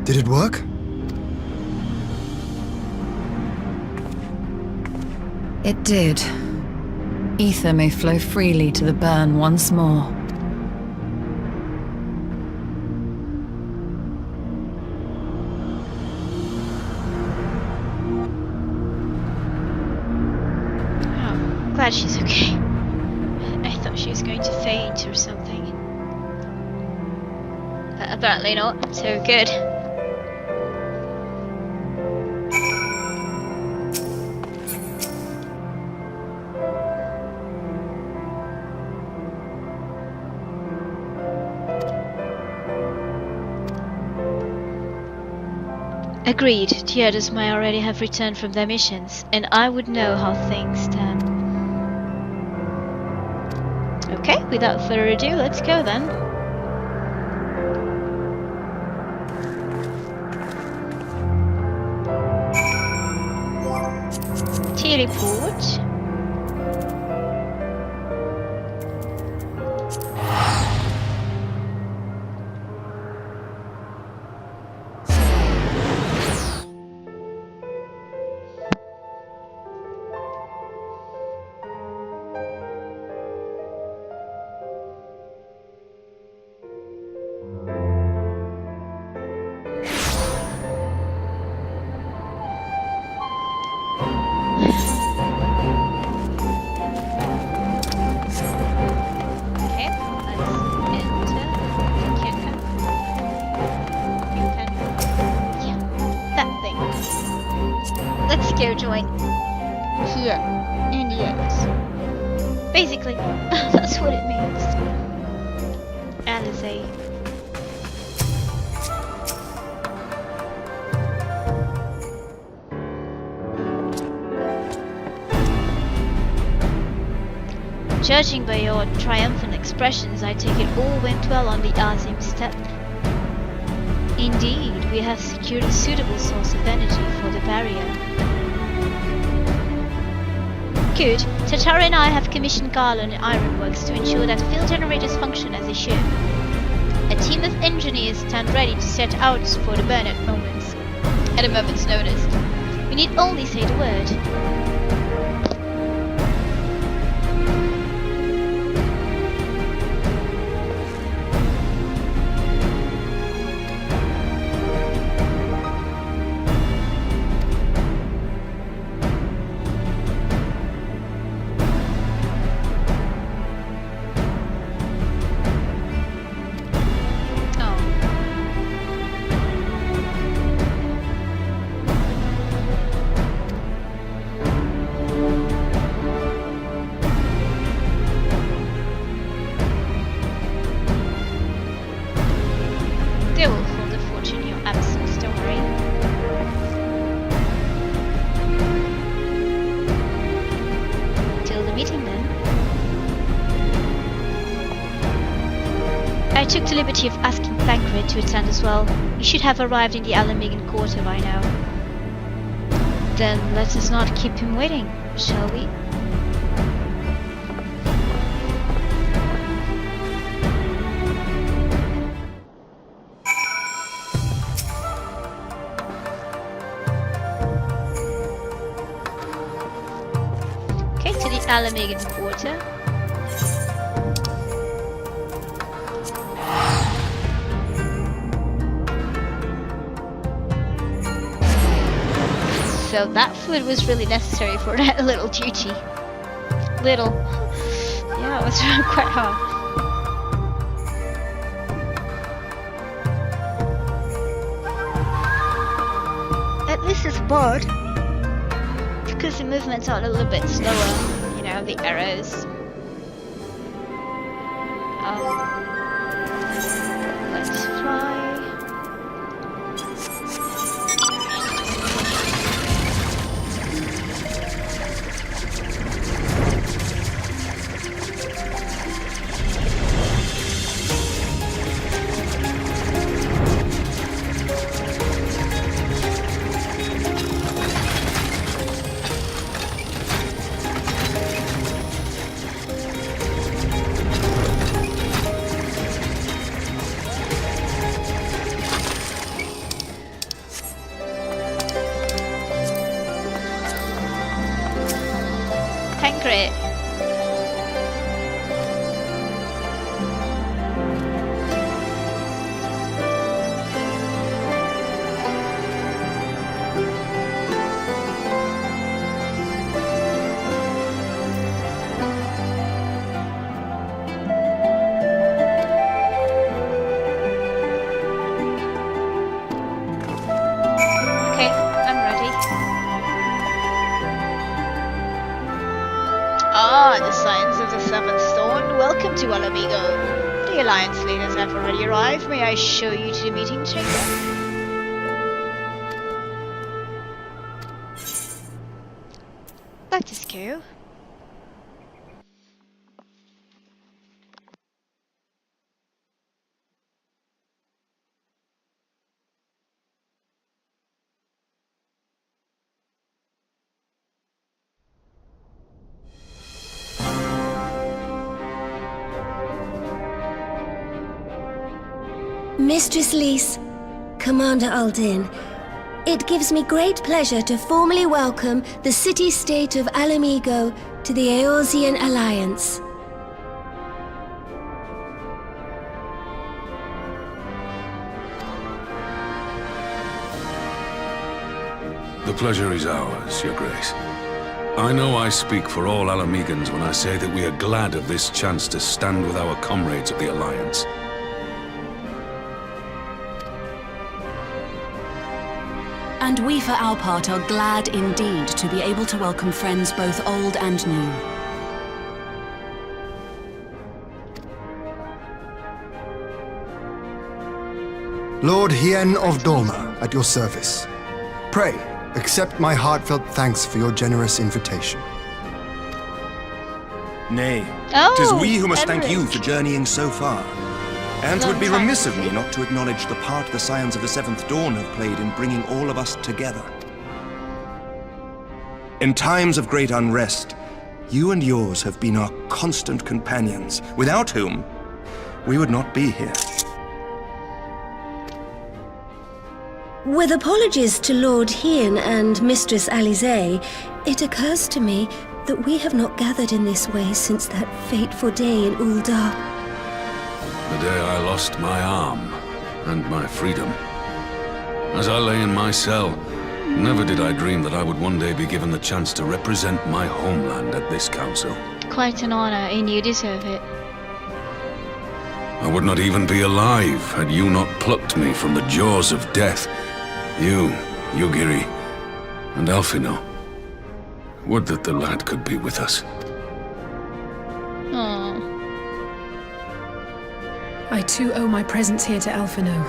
Did it work? It did. Ether may flow freely to the burn once more. Oh, glad she's okay. I thought she was going to faint or something. But apparently not, so good. Agreed, the others may already have returned from their missions, and I would know how things stand. Okay, without further ado, let's go then. Teleport. Join here in the end. Basically, that's what it means. Alizé. Judging by your triumphant expressions, I take it all went well on the Azim step. Indeed, we have secured a suitable source of energy for the barrier. Good. Tatara and I have commissioned Garland and Ironworks to ensure that field generators function as they should. A team of engineers stand ready to set out for the burn at a moment's notice. We need only say the word. I took the liberty of asking Thancred to attend as well. You should have arrived in the Alamegan Quarter by now. Then let us not keep him waiting, shall we? Okay, to the Alamegan Quarter. So that food was really necessary for that little duty. Little. Yeah, it was quite hard. At least it's bored. Because the movements are a little bit slower. You know, the arrows. Let's fly. Thancred. Okay, I'm ready. Ah, the Science of the Seventh Stone. Welcome to Alamigo. The Alliance leaders have already arrived. May I show you to the meeting chamber? That is cool. Mistress Lys, Commander Aldin, it gives me great pleasure to formally welcome the city-state of Alamigo to the Eorzean Alliance. The pleasure is ours, Your Grace. I know I speak for all Alamegans when I say that we are glad of this chance to stand with our comrades of the Alliance. And we, for our part, are glad indeed to be able to welcome friends both old and new. Lord Hien of Dorma, at your service. Pray, accept my heartfelt thanks for your generous invitation. Nay, Oh, 'tis we who must thank you Emmerich. for journeying so far. And 'twould be Long time remiss of no me see. not to acknowledge the part the Scions of the Seventh Dawn have played in bringing all of us together. In times of great unrest, you and yours have been our constant companions, without whom we would not be here. With apologies to Lord Hien and Mistress Alize, it occurs to me that we have not gathered in this way since that fateful day in Ul'dah. The day I lost my arm and my freedom. As I lay in my cell, never did I dream that I would one day be given the chance to represent my homeland at this council. Quite an honor, and you deserve it. I would not even be alive had you not plucked me from the jaws of death. You, Yugiri, and Alphino. Would that the lad could be with us. Aww. I too owe my presence here to Alphino,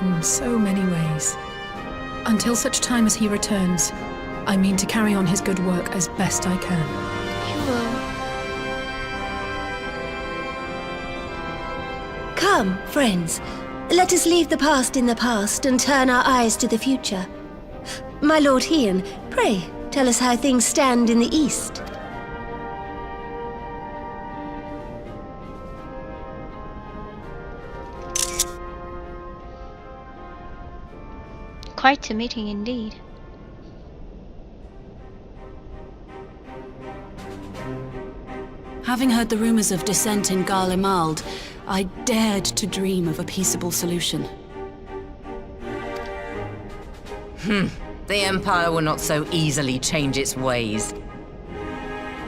in so many ways. Until such time as he returns, I mean to carry on his good work as best I can. You will. Come, friends. Let us leave the past in the past and turn our eyes to the future. My Lord Hien, pray, tell us how things stand in the East. Quite a meeting indeed. Having heard the rumors of dissent in Garlemald, I dared to dream of a peaceable solution. The Empire will not so easily change its ways.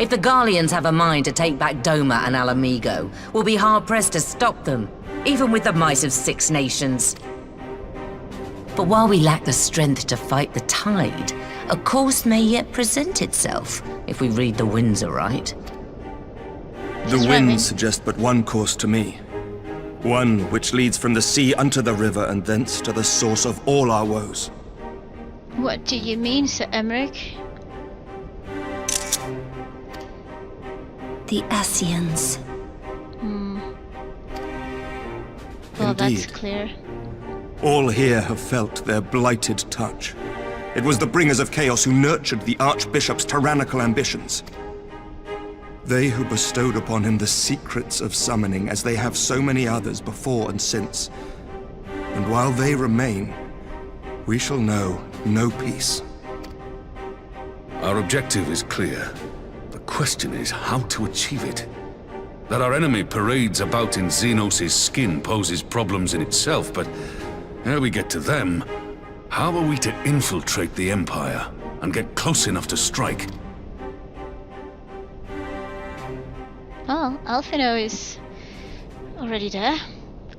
If the Garleans have a mind to take back Doma and Alamigo, we'll be hard-pressed to stop them, even with the might of 6 nations. But while we lack the strength to fight the tide, a course may yet present itself, if we read the winds aright. The winds suggest but one course to me. One which leads from the sea unto the river and thence to the source of all our woes. What do you mean, Sir Emmerich? The Ascians. Well, that's Indeed. clear. All here have felt their blighted touch. It was the bringers of chaos who nurtured the Archbishop's tyrannical ambitions. They who bestowed upon him the secrets of summoning, as they have so many others before and since. And while they remain, we shall know no peace. Our objective is clear. The question is how to achieve it. That our enemy parades about in Xenos' skin poses problems in itself, but ere we get to them, how are we to infiltrate the Empire and get close enough to strike? Well, Alphino is already there,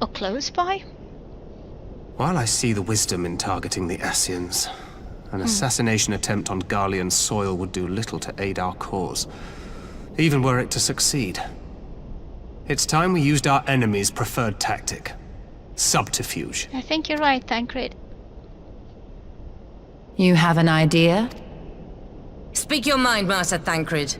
or close by. While I see the wisdom in targeting the Ascians, an assassination attempt on Garlean soil would do little to aid our cause, even were it to succeed. It's time we used our enemy's preferred tactic. Subterfuge. I think you're right, Tancred. You have an idea? Speak your mind, Master Thancred.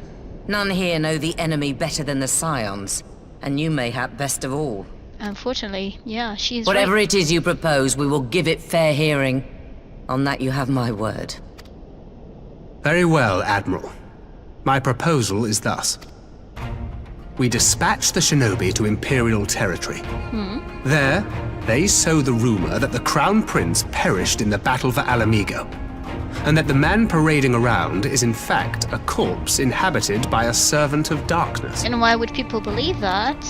None here know the enemy better than the Scions, and you mayhap best of all. Unfortunately, yeah, she's Whatever right. it is you propose, we will give it fair hearing. On that you have my word. Very well, Admiral. My proposal is thus. We dispatch the shinobi to Imperial territory. There, they sow the rumor that the Crown Prince perished in the battle for Alamigo, and that the man parading around is in fact a corpse inhabited by a servant of darkness. And why would people believe that?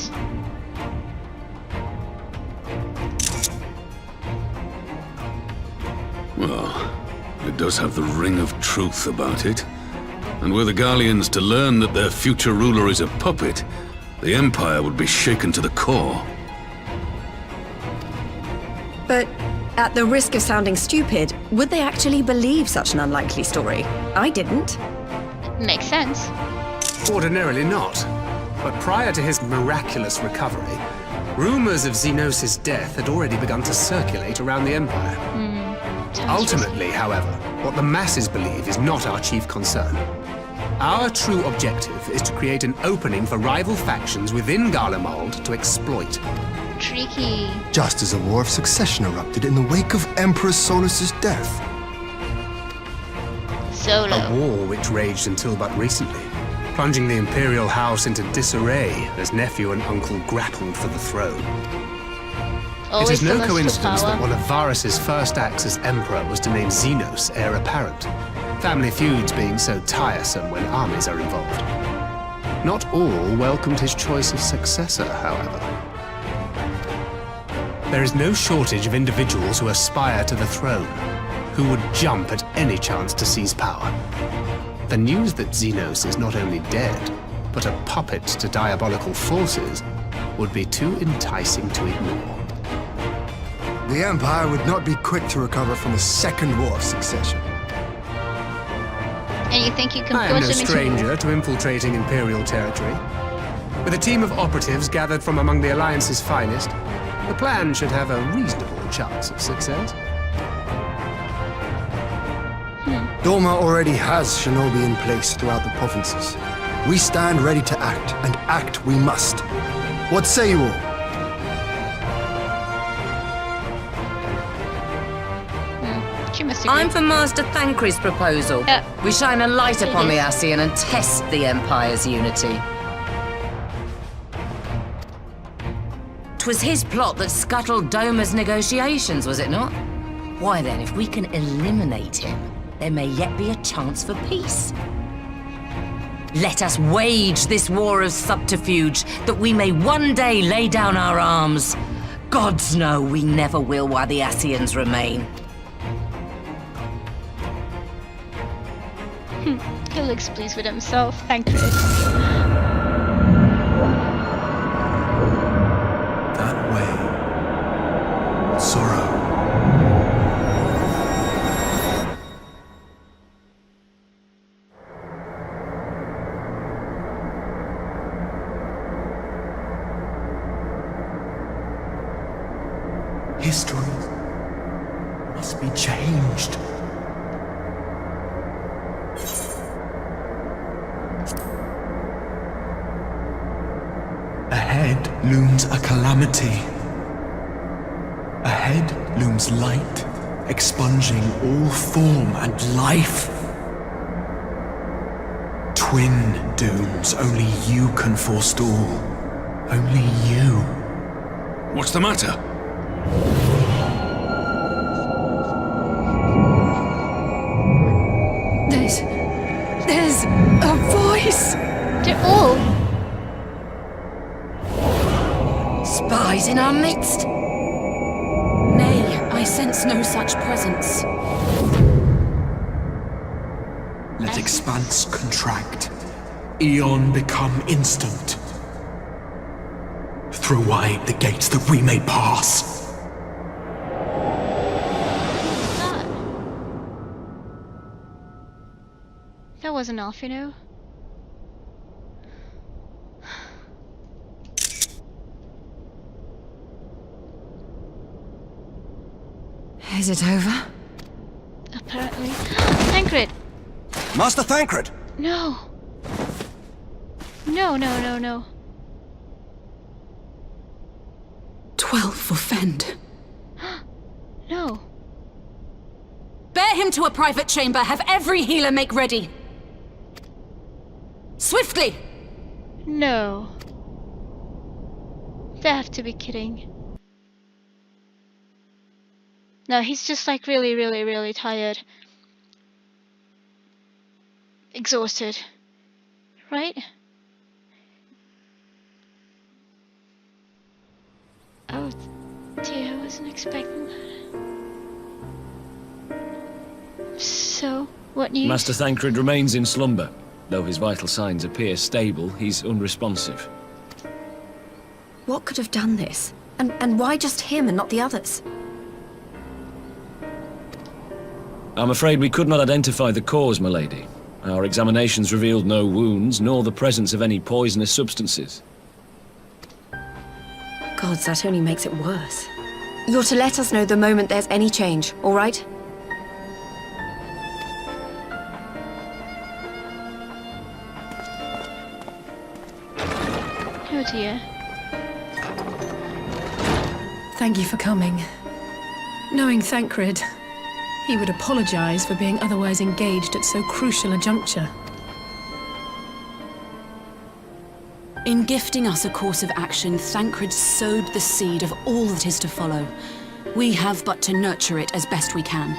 Well, it does have the ring of truth about it. And were the Garleans to learn that their future ruler is a puppet, the Empire would be shaken to the core. But at the risk of sounding stupid, would they actually believe such an unlikely story? I didn't. Makes sense. Ordinarily not. But prior to his miraculous recovery, Rumors of Xenos' death had already begun to circulate around the Empire. Ultimately, however, what the masses believe is not our chief concern. Our true objective is to create an opening for rival factions within Garlemald to exploit. Tricky. Just as a war of succession erupted in the wake of Emperor Solus's death. Solo. A war which raged until but recently, plunging the Imperial House into disarray as nephew and uncle grappled for the throne. Always it is no the lust for coincidence power. that one of Varus's first acts as Emperor was to name Xenos heir apparent, family feuds being so tiresome when armies are involved. Not all welcomed his choice of successor, however. There is no shortage of individuals who aspire to the throne, who would jump at any chance to seize power. The news that Xenos is not only dead, but a puppet to diabolical forces, would be too enticing to ignore. The Empire would not be quick to recover from a second war of succession. And you think you can I am no force them into stranger to infiltrating Imperial territory. With a team of operatives gathered from among the Alliance's finest, the plan should have a reasonable chance of success. Doma already has shinobi in place throughout the provinces. We stand ready to act, and act we must. What say you all? She must agree. I'm for Master Thancred's proposal. We shine a light upon the Ascian and test the Empire's unity. 'Twas his plot that scuttled Doma's negotiations, was it not? Why then, if we can eliminate him, there may yet be a chance for peace. Let us wage this war of subterfuge, that we may one day lay down our arms. Gods know we never will while the Ascians remain. He looks pleased with himself, Thancred. That way. Sorrow. History must be changed. Ahead looms a calamity. Ahead looms light, expunging all form and life. Twin dooms only you can forestall. Only you. What's the matter? There's a voice! They're all Spies in our midst? Nay, I sense no such presence. Let expanse contract. Eon become instant. Throw wide the gates that we may pass. That wasn't off, you know. Is it over? Apparently. Thancred! Master Thancred! No! No, no, no, no. 12 for Fend. No. Bear him to a private chamber. Have every healer make ready. Swiftly! No. They have to be kidding. No, he's just like really, really, really tired. Exhausted. Right? Oh dear, I wasn't expecting that. So, what news? Master Thancred remains in slumber. Though his vital signs appear stable, he's unresponsive. What could have done this? And why just him and not the others? I'm afraid we could not identify the cause, my lady. Our examinations revealed no wounds, nor the presence of any poisonous substances. God, Gods, that only makes it worse. You're to let us know the moment there's any change, all right? Oh dear. Thank you for coming. Knowing Thancred, he would apologize for being otherwise engaged at so crucial a juncture. In gifting us a course of action, Thancred sowed the seed of all that is to follow. We have but to nurture it as best we can.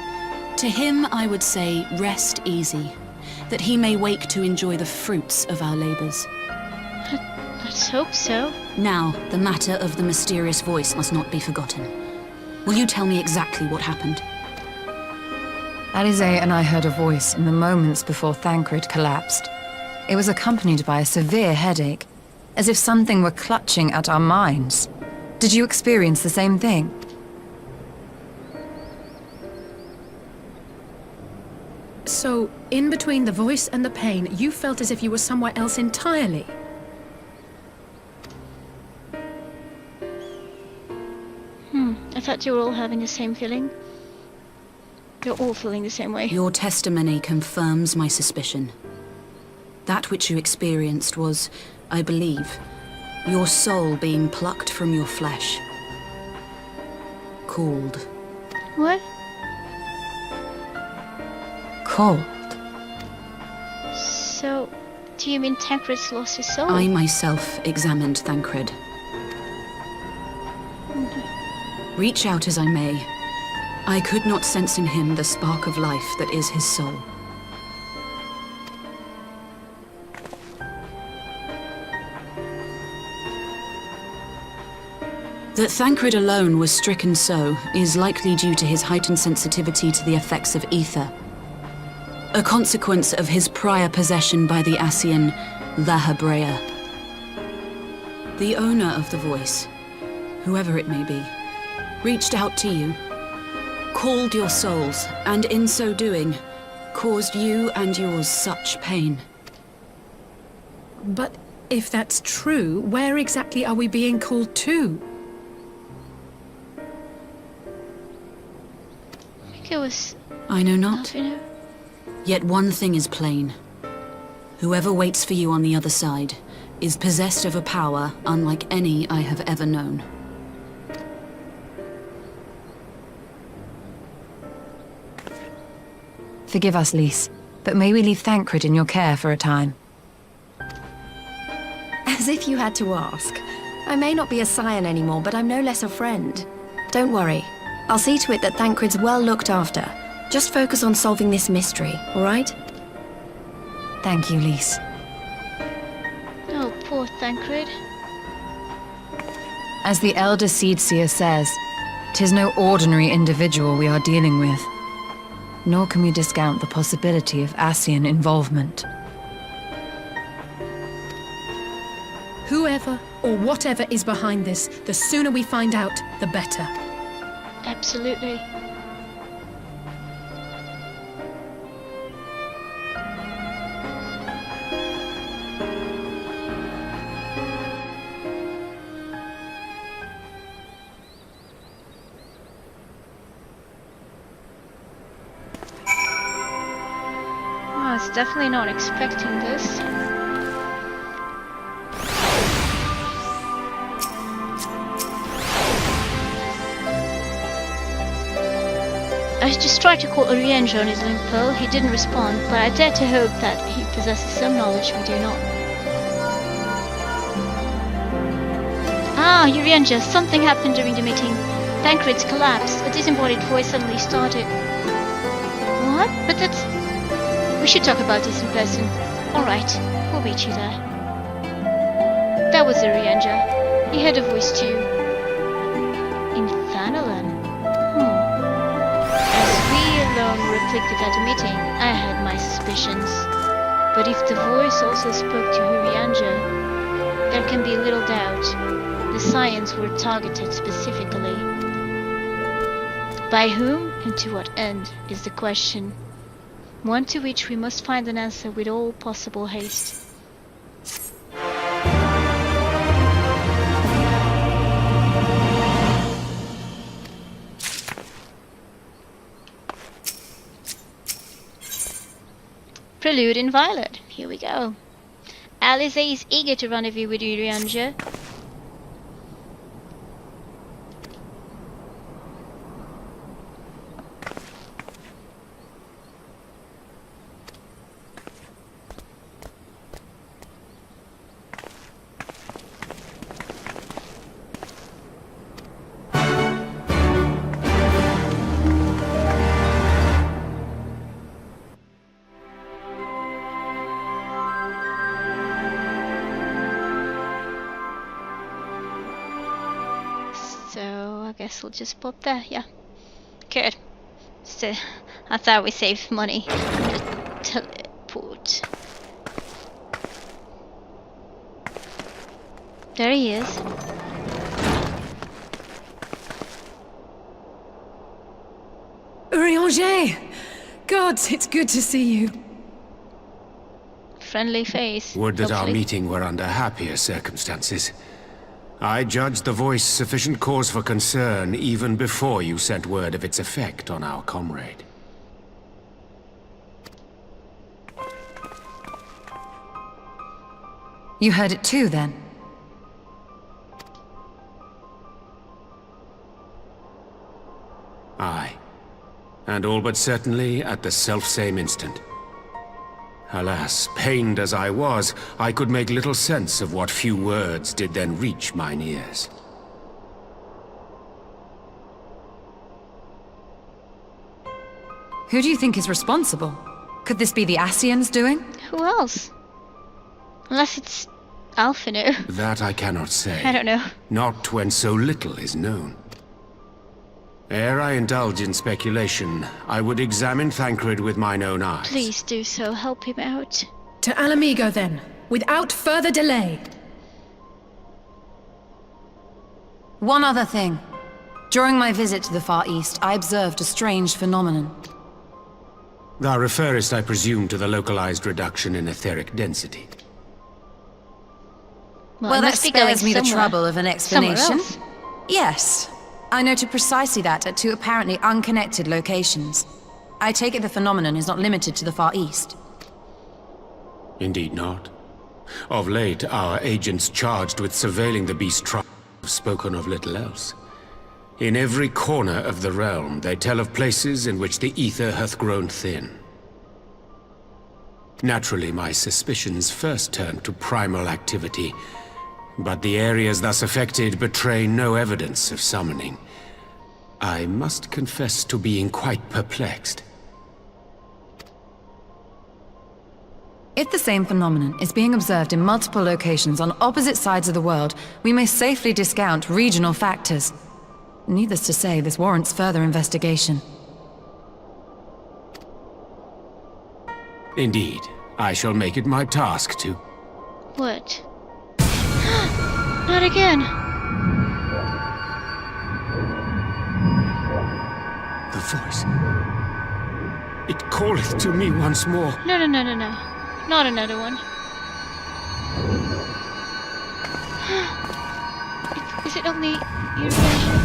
To him, I would say, rest easy, that he may wake to enjoy the fruits of our labors. Let's hope so. Now, the matter of the mysterious voice must not be forgotten. Will you tell me exactly what happened? Alize and I heard a voice in the moments before Thancred collapsed. It was accompanied by a severe headache, as if something were clutching at our minds. Did you experience the same thing? So, in between the voice and the pain, you felt as if you were somewhere else entirely. I thought you were all having the same feeling. You're all feeling the same way. Your testimony confirms my suspicion. That which you experienced was, I believe, your soul being plucked from your flesh. Called. What? Cold. So, do you mean Thancred's lost his soul? I myself examined Thancred. Reach out as I may, I could not sense in him the spark of life that is his soul. That Thancred alone was stricken so is likely due to his heightened sensitivity to the effects of ether, a consequence of his prior possession by the Ascian Lahabrea. The owner of the voice, whoever it may be, reached out to you, called your souls, and in so doing, caused you and yours such pain. But if that's true, where exactly are we being called to? I think it was... I know not. You know? Yet one thing is plain. Whoever waits for you on the other side is possessed of a power unlike any I have ever known. Forgive us, Lys, but may we leave Thancred in your care for a time? As if you had to ask. I may not be a scion anymore, but I'm no less a friend. Don't worry. I'll see to it that Thancred's well looked after. Just focus on solving this mystery, all right? Thank you, Lys. Oh, poor Thancred. As the Elder Seedseer says, 'tis no ordinary individual we are dealing with. Nor can we discount the possibility of Ascian involvement. Whoever or whatever is behind this, the sooner we find out, the better. Absolutely. I was definitely not expecting this. I just tried to call Urianger on his link pearl. He didn't respond, but I dare to hope that he possesses some knowledge we do not. Ah, Urianger, something happened during the meeting. Thancred's collapsed. A disembodied voice suddenly started. What? But that's... We should talk about this in person. Alright, we'll meet you there. That was Urianger. He heard a voice too. In Thanalan. As we alone reflected at the meeting, I had my suspicions. But if the voice also spoke to Urianger, there can be little doubt. The scions were targeted specifically. By whom and to what end is the question. One to which we must find an answer with all possible haste. Prelude in Violet. Here we go. Alice is eager to rendezvous with you, Ryanja. I guess we'll just pop there, yeah. Good. So, that's how we save money. Teleport. There he is. Urianger! Gods, it's good to see you. Friendly face. Would that hopefully. our meeting were under happier circumstances. I judged the voice sufficient cause for concern even before you sent word of its effect on our comrade. You heard it too, then? Aye. And all but certainly at the selfsame instant. Alas, pained as I was, I could make little sense of what few words did then reach mine ears. Who do you think is responsible? Could this be the Ascians doing? Who else? Unless it's Alphino. That I cannot say. I don't know. Not when so little is known. Ere I indulge in speculation, I would examine Thancred with mine own eyes. Please do so. Help him out. To Alamigo, then, without further delay. One other thing. During my visit to the Far East, I observed a strange phenomenon. Thou referest, I presume, to the localized reduction in etheric density. Well, that spares me the trouble of an explanation. Else. Yes. I noted precisely that at two apparently unconnected locations. I take it the phenomenon is not limited to the Far East. Indeed not. Of late, our agents charged with surveilling the beast tribe have spoken of little else. In every corner of the realm, they tell of places in which the ether hath grown thin. Naturally, my suspicions first turned to primal activity, but the areas thus affected betray no evidence of summoning. I must confess to being quite perplexed. If the same phenomenon is being observed in multiple locations on opposite sides of the world, we may safely discount regional factors. Needless to say, this warrants further investigation. Indeed, I shall make it my task to... What? Not again. The voice. It calleth to me once more. No. Not another one. Is it only your version?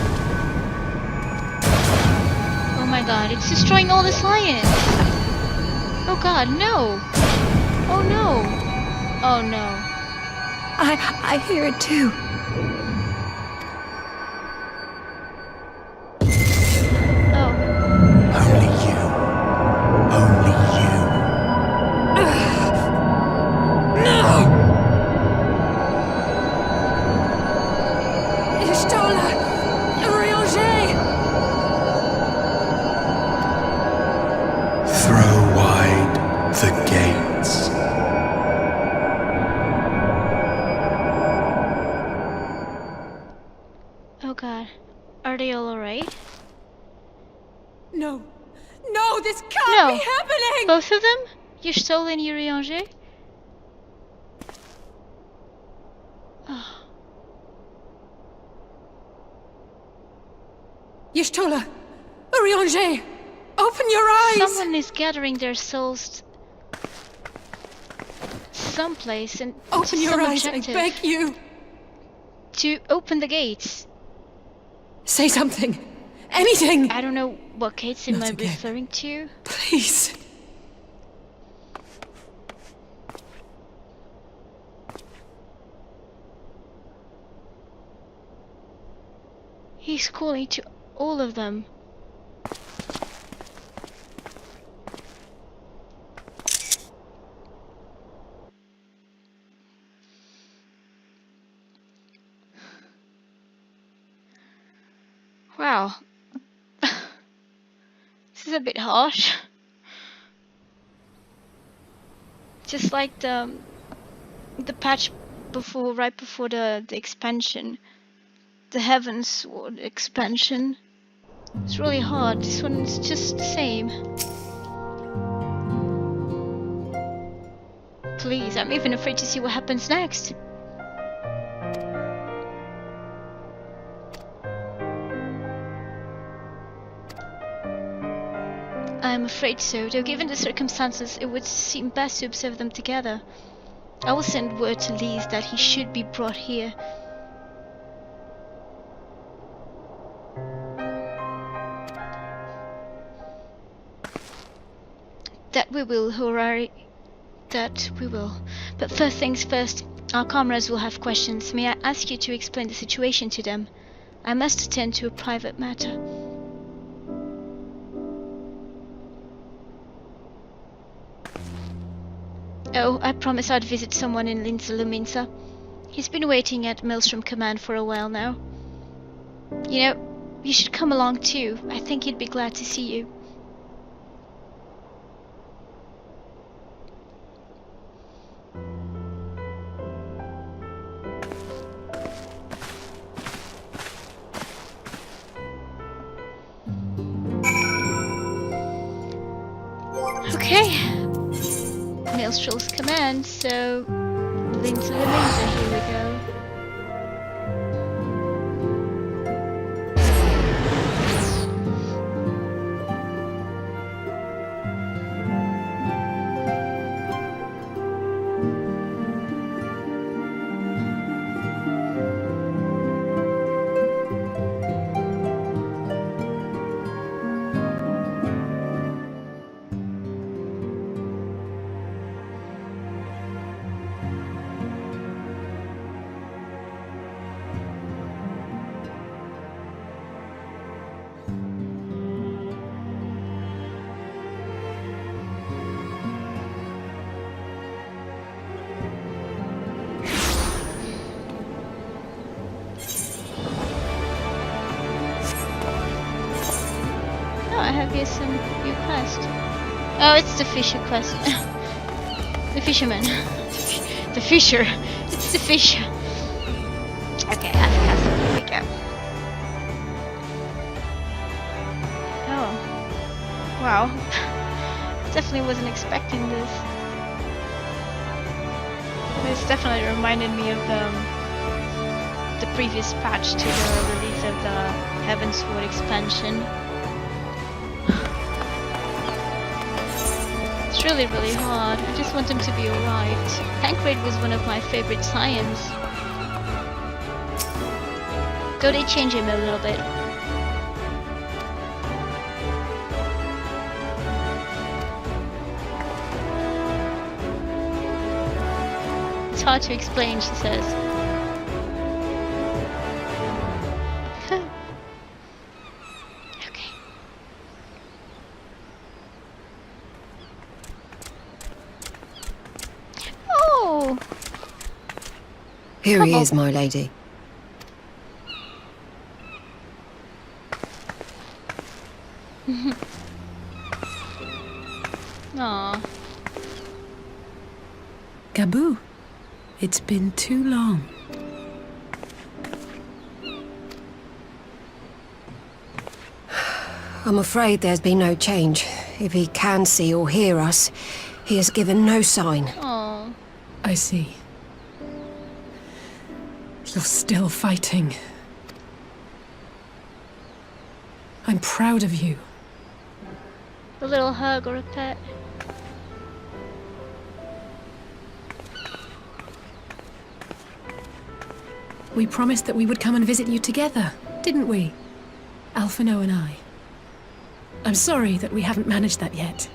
Oh my god, it's destroying all the science! Oh god, no! Oh no! Oh no. I hear it too. Only you. Only you. No! Ishtola! Urianger! Throw wide the gates. Oh god. Are they all alright? No. No, this can't be happening! Both of them? Y'shtola and Urianger? Oh. Y'shtola! Urianger! Open your eyes! Someone is gathering their souls someplace and open your eyes, objective. I beg you! To open the gates. Say something. Anything! I don't know what gates am I Not again. referring to. Please. He's calling to all of them. Wow. This is a bit harsh. Just like the patch before, right before the expansion. The Heaven's Sword expansion. It's really hard. This one's just the same. Please, I'm even afraid to see what happens next. I'm afraid so, though given the circumstances, it would seem best to observe them together. I will send word to Lise that he should be brought here. That we will, Horari. That we will. But first things first, our comrades will have questions. May I ask you to explain the situation to them? I must attend to a private matter. Oh, I promised I'd visit someone in Linza Luminsa. He's been waiting at Maelstrom Command for a while now. You know, you should come along too. I think he'd be glad to see you. Okay. Maelstrom's command, so Linza Luminsa, here we go. I have here some new quest. Oh, it's the fisher quest. The fisherman. The fisher. It's the fisher. Okay, Castle, here we go. Oh. Wow. Definitely wasn't expecting this. This definitely reminded me of the previous patch to the release of the Heaven's Sword expansion. It's really, really hard. I just want him to be alright. Tancred was one of my favorite scions. Though they change him a little bit. It's hard to explain, she says. Here he is, my lady. Aww. Gabu, it's been too long. I'm afraid there's been no change. If he can see or hear us, he has given no sign. Aww. I see. You're still fighting. I'm proud of you. A little hug or a pet. We promised that we would come and visit you together, didn't we? Alphino and I. I'm sorry that we haven't managed that yet.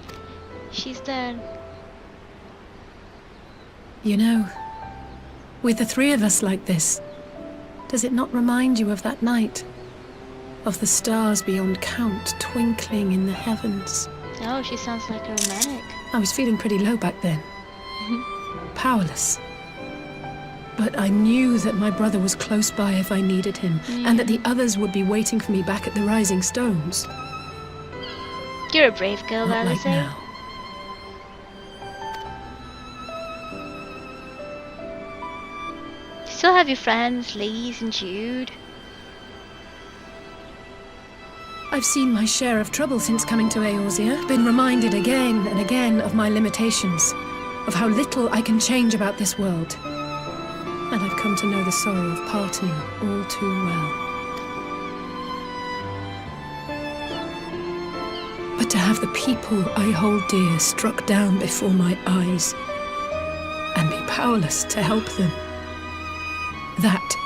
She's dead. You know, with the three of us like this, does it not remind you of that night? of the stars beyond count twinkling in the heavens. Oh, she sounds like a romantic. I was feeling pretty low back then. Powerless. But I knew that my brother was close by if I needed him, and that the others would be waiting for me back at the Rising Stones. You're a brave girl, Not Alice. like now. Still have your friends, Lise and Jude. I've seen my share of trouble since coming to Eorzea, been reminded again and again of my limitations, of how little I can change about this world. And I've come to know the sorrow of parting all too well. But to have the people I hold dear struck down before my eyes, and be powerless to help them, that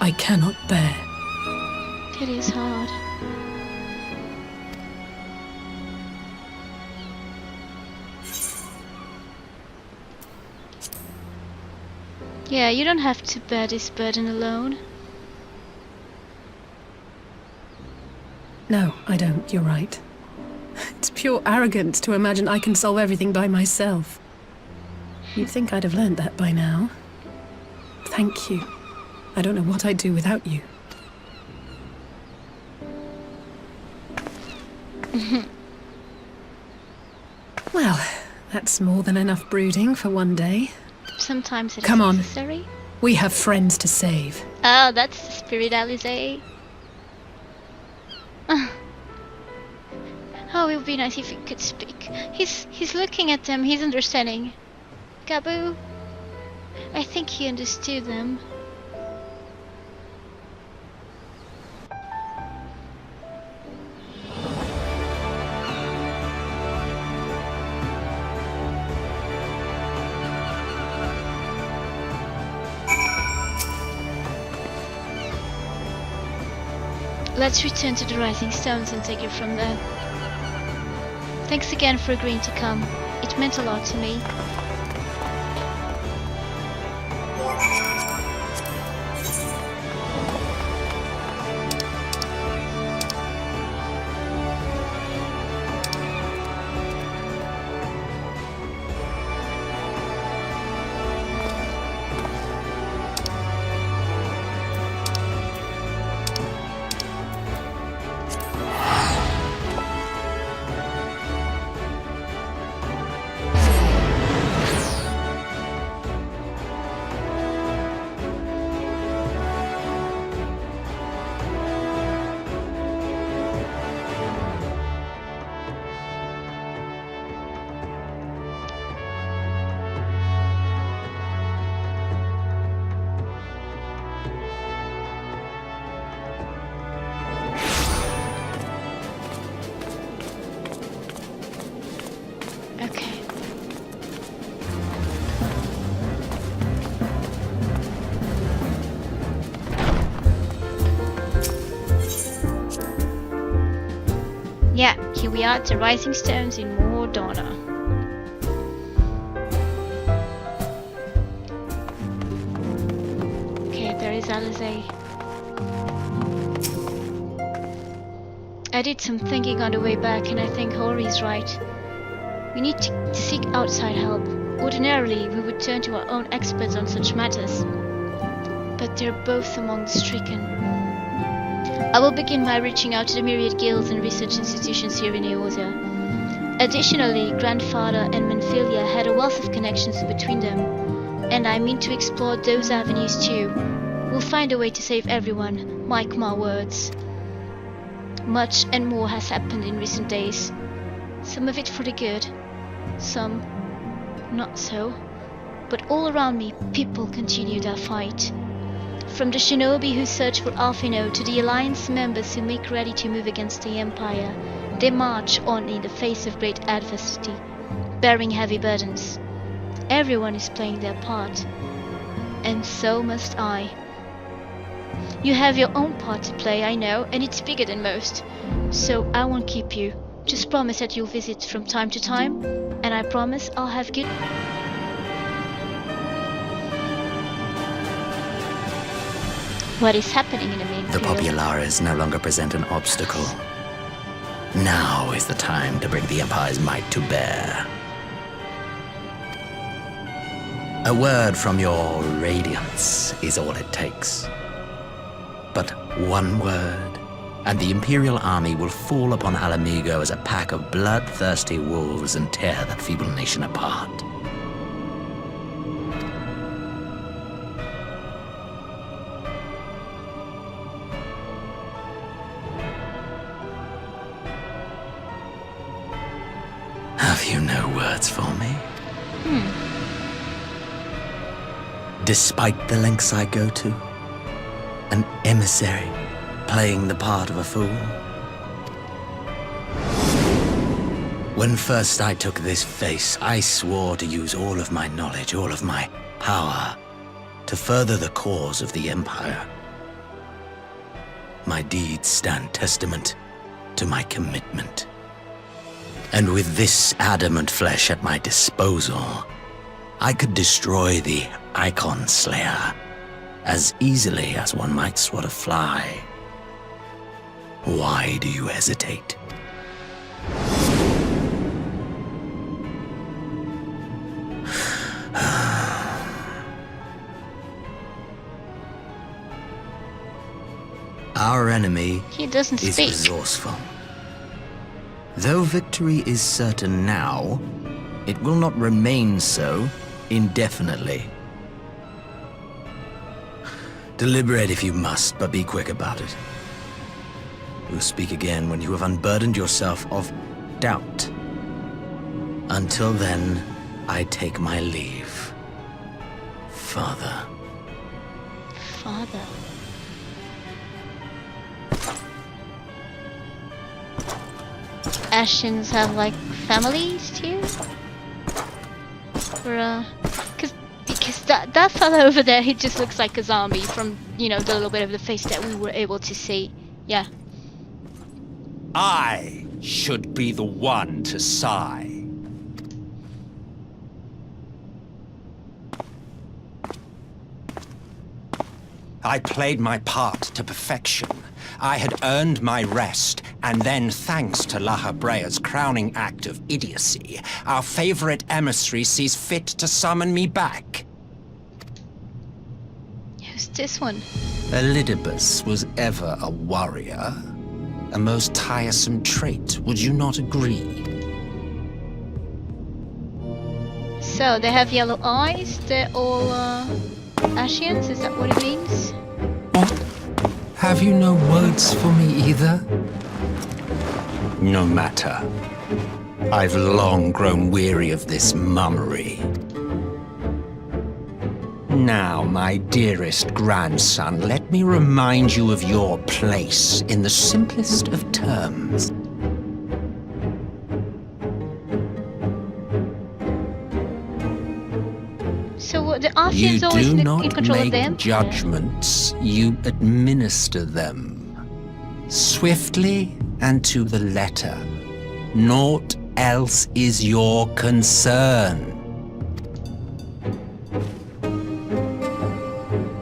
I cannot bear. It is hard. Yeah, you don't have to bear this burden alone. No, I don't, you're right. It's pure arrogance to imagine I can solve everything by myself. You'd think I'd have learned that by now. Thank you. I don't know what I'd do without you. Well, that's more than enough brooding for one day. Sometimes it is Come on. necessary. We have friends to save. Oh, that's the spirit, Alice. Oh, it would be nice if he could speak. He's looking at them, he's understanding. Gabu, I think he understood them. Let's return to the Rising Stones and take it from there. Thanks again for agreeing to come. It meant a lot to me. Okay. Yeah, here we are at the Rising Stones in Mordona. Okay, there is Alice. I did some thinking on the way back and I think Hori's right. We need to seek outside help. Ordinarily, we would turn to our own experts on such matters. But they're both among the stricken. I will begin by reaching out to the myriad guilds and research institutions here in Eorzea. Additionally, Grandfather and Menphilia had a wealth of connections between them, and I mean to explore those avenues too. We'll find a way to save everyone, mark my words. Much and more has happened in recent days. Some of it for the good, some not so. But all around me, people continue their fight. From the shinobi who search for Alphino to the Alliance members who make ready to move against the Empire, they march on in the face of great adversity, bearing heavy burdens. Everyone is playing their part, and so must I. You have your own part to play, I know, and it's bigger than most, so I won't keep you. Just promise that you'll visit from time to time, and I promise I'll have good... what is happening in the main The field. Populares no longer present an obstacle. Now is the time to bring the Empire's might to bear. A word from your Radiance is all it takes. But one word, and the Imperial army will fall upon Alamigo as a pack of bloodthirsty wolves and tear that feeble nation apart. Have you no words for me? Despite the lengths I go to, an emissary playing the part of a fool. When first I took this face, I swore to use all of my knowledge, all of my power, to further the cause of the Empire. My deeds stand testament to my commitment. And with this adamant flesh at my disposal, I could destroy the Icon Slayer as easily as one might swat a fly. Why do you hesitate? Our enemy He doesn't is speak. resourceful. Though victory is certain now, it will not remain so indefinitely. Deliberate if you must, but be quick about it. We'll speak again when you have unburdened yourself of doubt. Until then, I take my leave. Father. Father. Ashians have like families too? Or because that fellow over there, he just looks like a zombie from, you know, the little bit of the face that we were able to see. Yeah. I should be the one to sigh. I played my part to perfection. I had earned my rest, and then, thanks to La Habrea's crowning act of idiocy, our favorite emissary sees fit to summon me back. Who's this one? Elidibus was ever a warrior. A most tiresome trait, would you not agree? So, they have yellow eyes, they're all, Ashians, is that what it means? Have you no words for me either? No matter. I've long grown weary of this mummery. Now, my dearest grandson, let me remind you of your place in the simplest of terms. So what, the Ashians always You in do not control of make them? judgments, you administer them. Swiftly and to the letter. Naught else is your concern.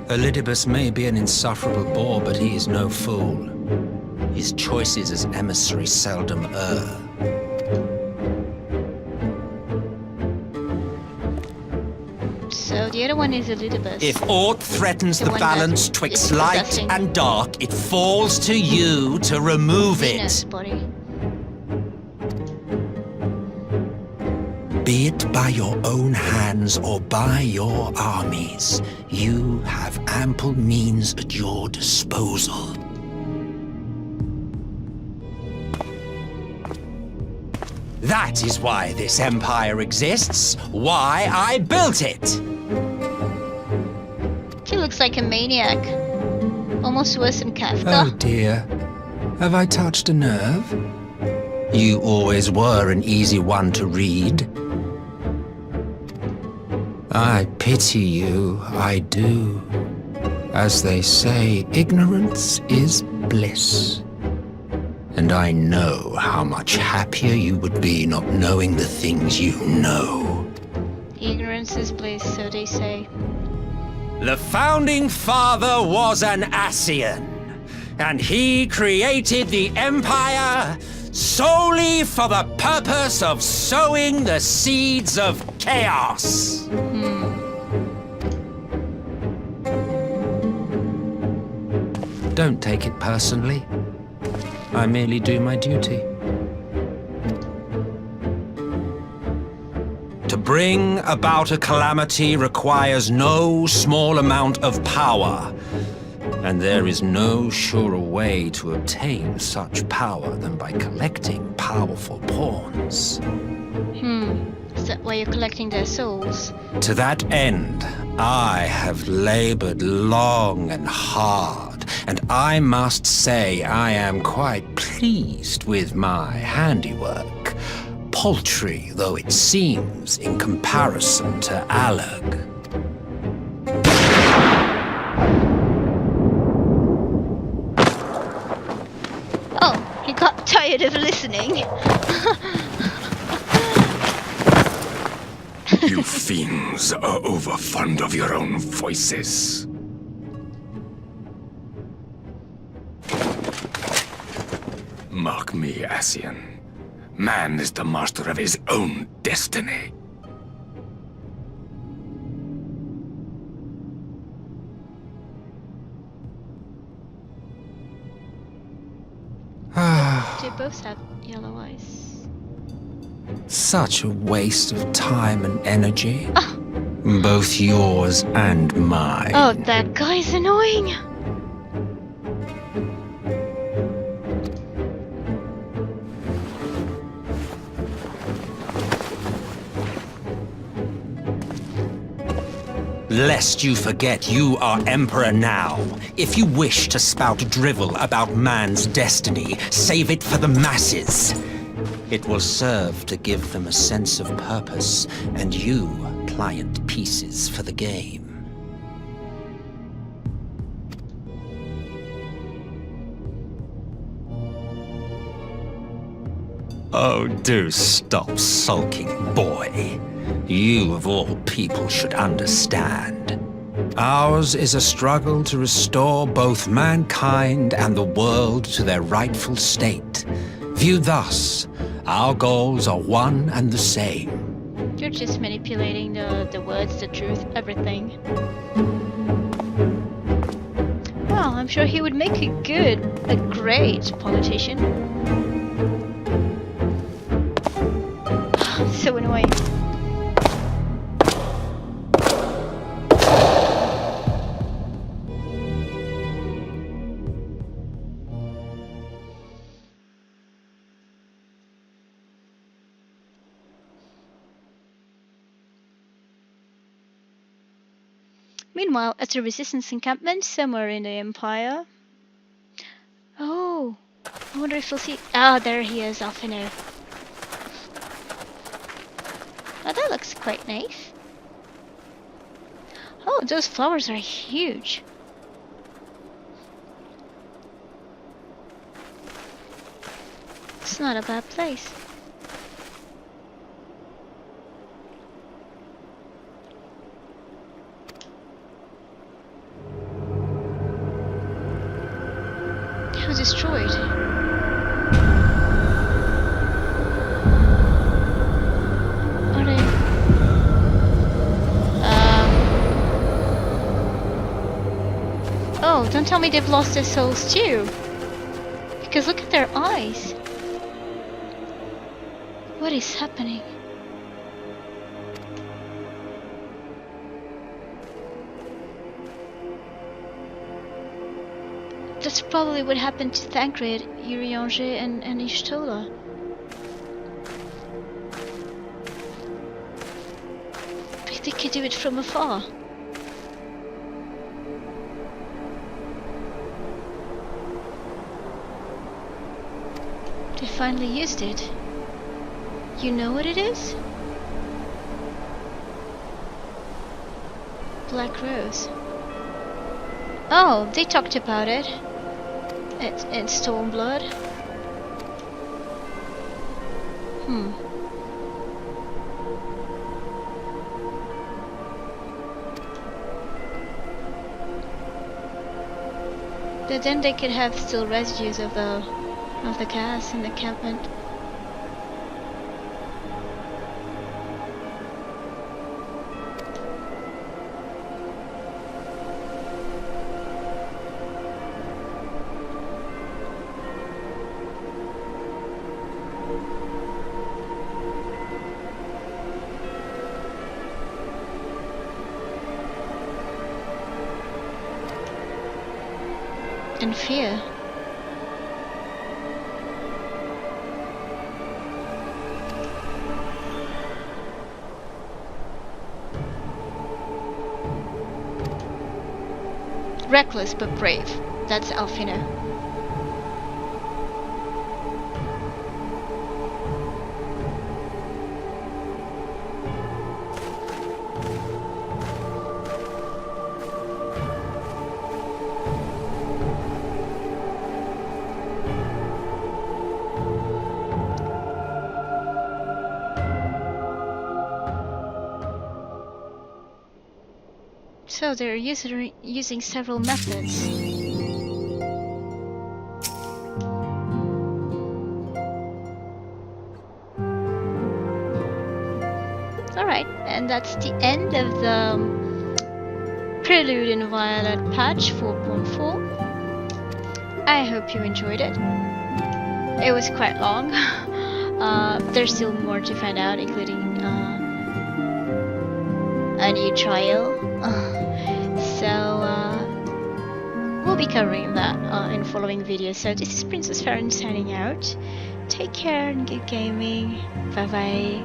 Elidibus may be an insufferable bore, but he is no fool. His choices as emissary seldom err. So the other one is Elidibus. If aught threatens the one that balance is twixt light possessing and dark, it falls to you to remove Venus it. body. Be it by your own hands or by your armies, you have ample means at your disposal. That is why this empire exists, why I built it! He looks like a maniac. Almost worse than Oh Kafka. dear, have I touched a nerve? You always were an easy one to read. I pity you, I do. As they say, ignorance is bliss. And I know how much happier you would be not knowing the things you know. Ignorance is bliss, so they say. The founding father was an Ascian, and he created the Empire solely for the purpose of sowing the seeds of chaos. Don't take it personally. I merely do my duty. To bring about a calamity requires no small amount of power, and there is no surer way to obtain such power than by collecting powerful pawns. Is that why you're collecting their souls? To that end, I have labored long and hard, and I must say I am quite pleased with my handiwork, paltry though it seems in comparison to Alag. Oh, he got tired of listening. You fiends are overfond of your own voices. Mark me, Ascian. Man is the master of his own destiny. They both have yellow eyes. Such a waste of time and energy. Both yours and mine. Oh, that guy's annoying. Lest you forget you are Emperor now. If you wish to spout drivel about man's destiny, save it for the masses. It will serve to give them a sense of purpose, and you pliant pieces for the game. Oh, do stop sulking, boy. You, of all people, should understand. Ours is a struggle to restore both mankind and the world to their rightful state. Viewed thus, our goals are one and the same. You're just manipulating the words, the truth, everything. Well, I'm sure he would make a great politician. So annoying. Meanwhile, at the resistance encampment somewhere in the Empire. Oh, I wonder if we'll see. Ah, there he is, Alphino. Oh, that looks quite nice. Oh, those flowers are huge. It's not a bad place. It was destroyed. Are they? Oh, don't tell me they've lost their souls too. Because look at their eyes. What is happening? That's probably what happened to Thancred, Urianger, and Ishtola. But they could do it from afar. They finally used it. You know what it is? Black Rose. Oh, they talked about it. It's Stormblood. But then they could have still residues of the gas in the encampment. And fear. Reckless but brave. That's Alfino. So they're using several methods. Alright, and that's the end of the Prelude in Violet patch 4.4. I hope you enjoyed it. It was quite long. There's still more to find out, including a new trial. So we'll be covering that in following videos. So this is Princess Farron signing out. Take care and good gaming. Bye bye.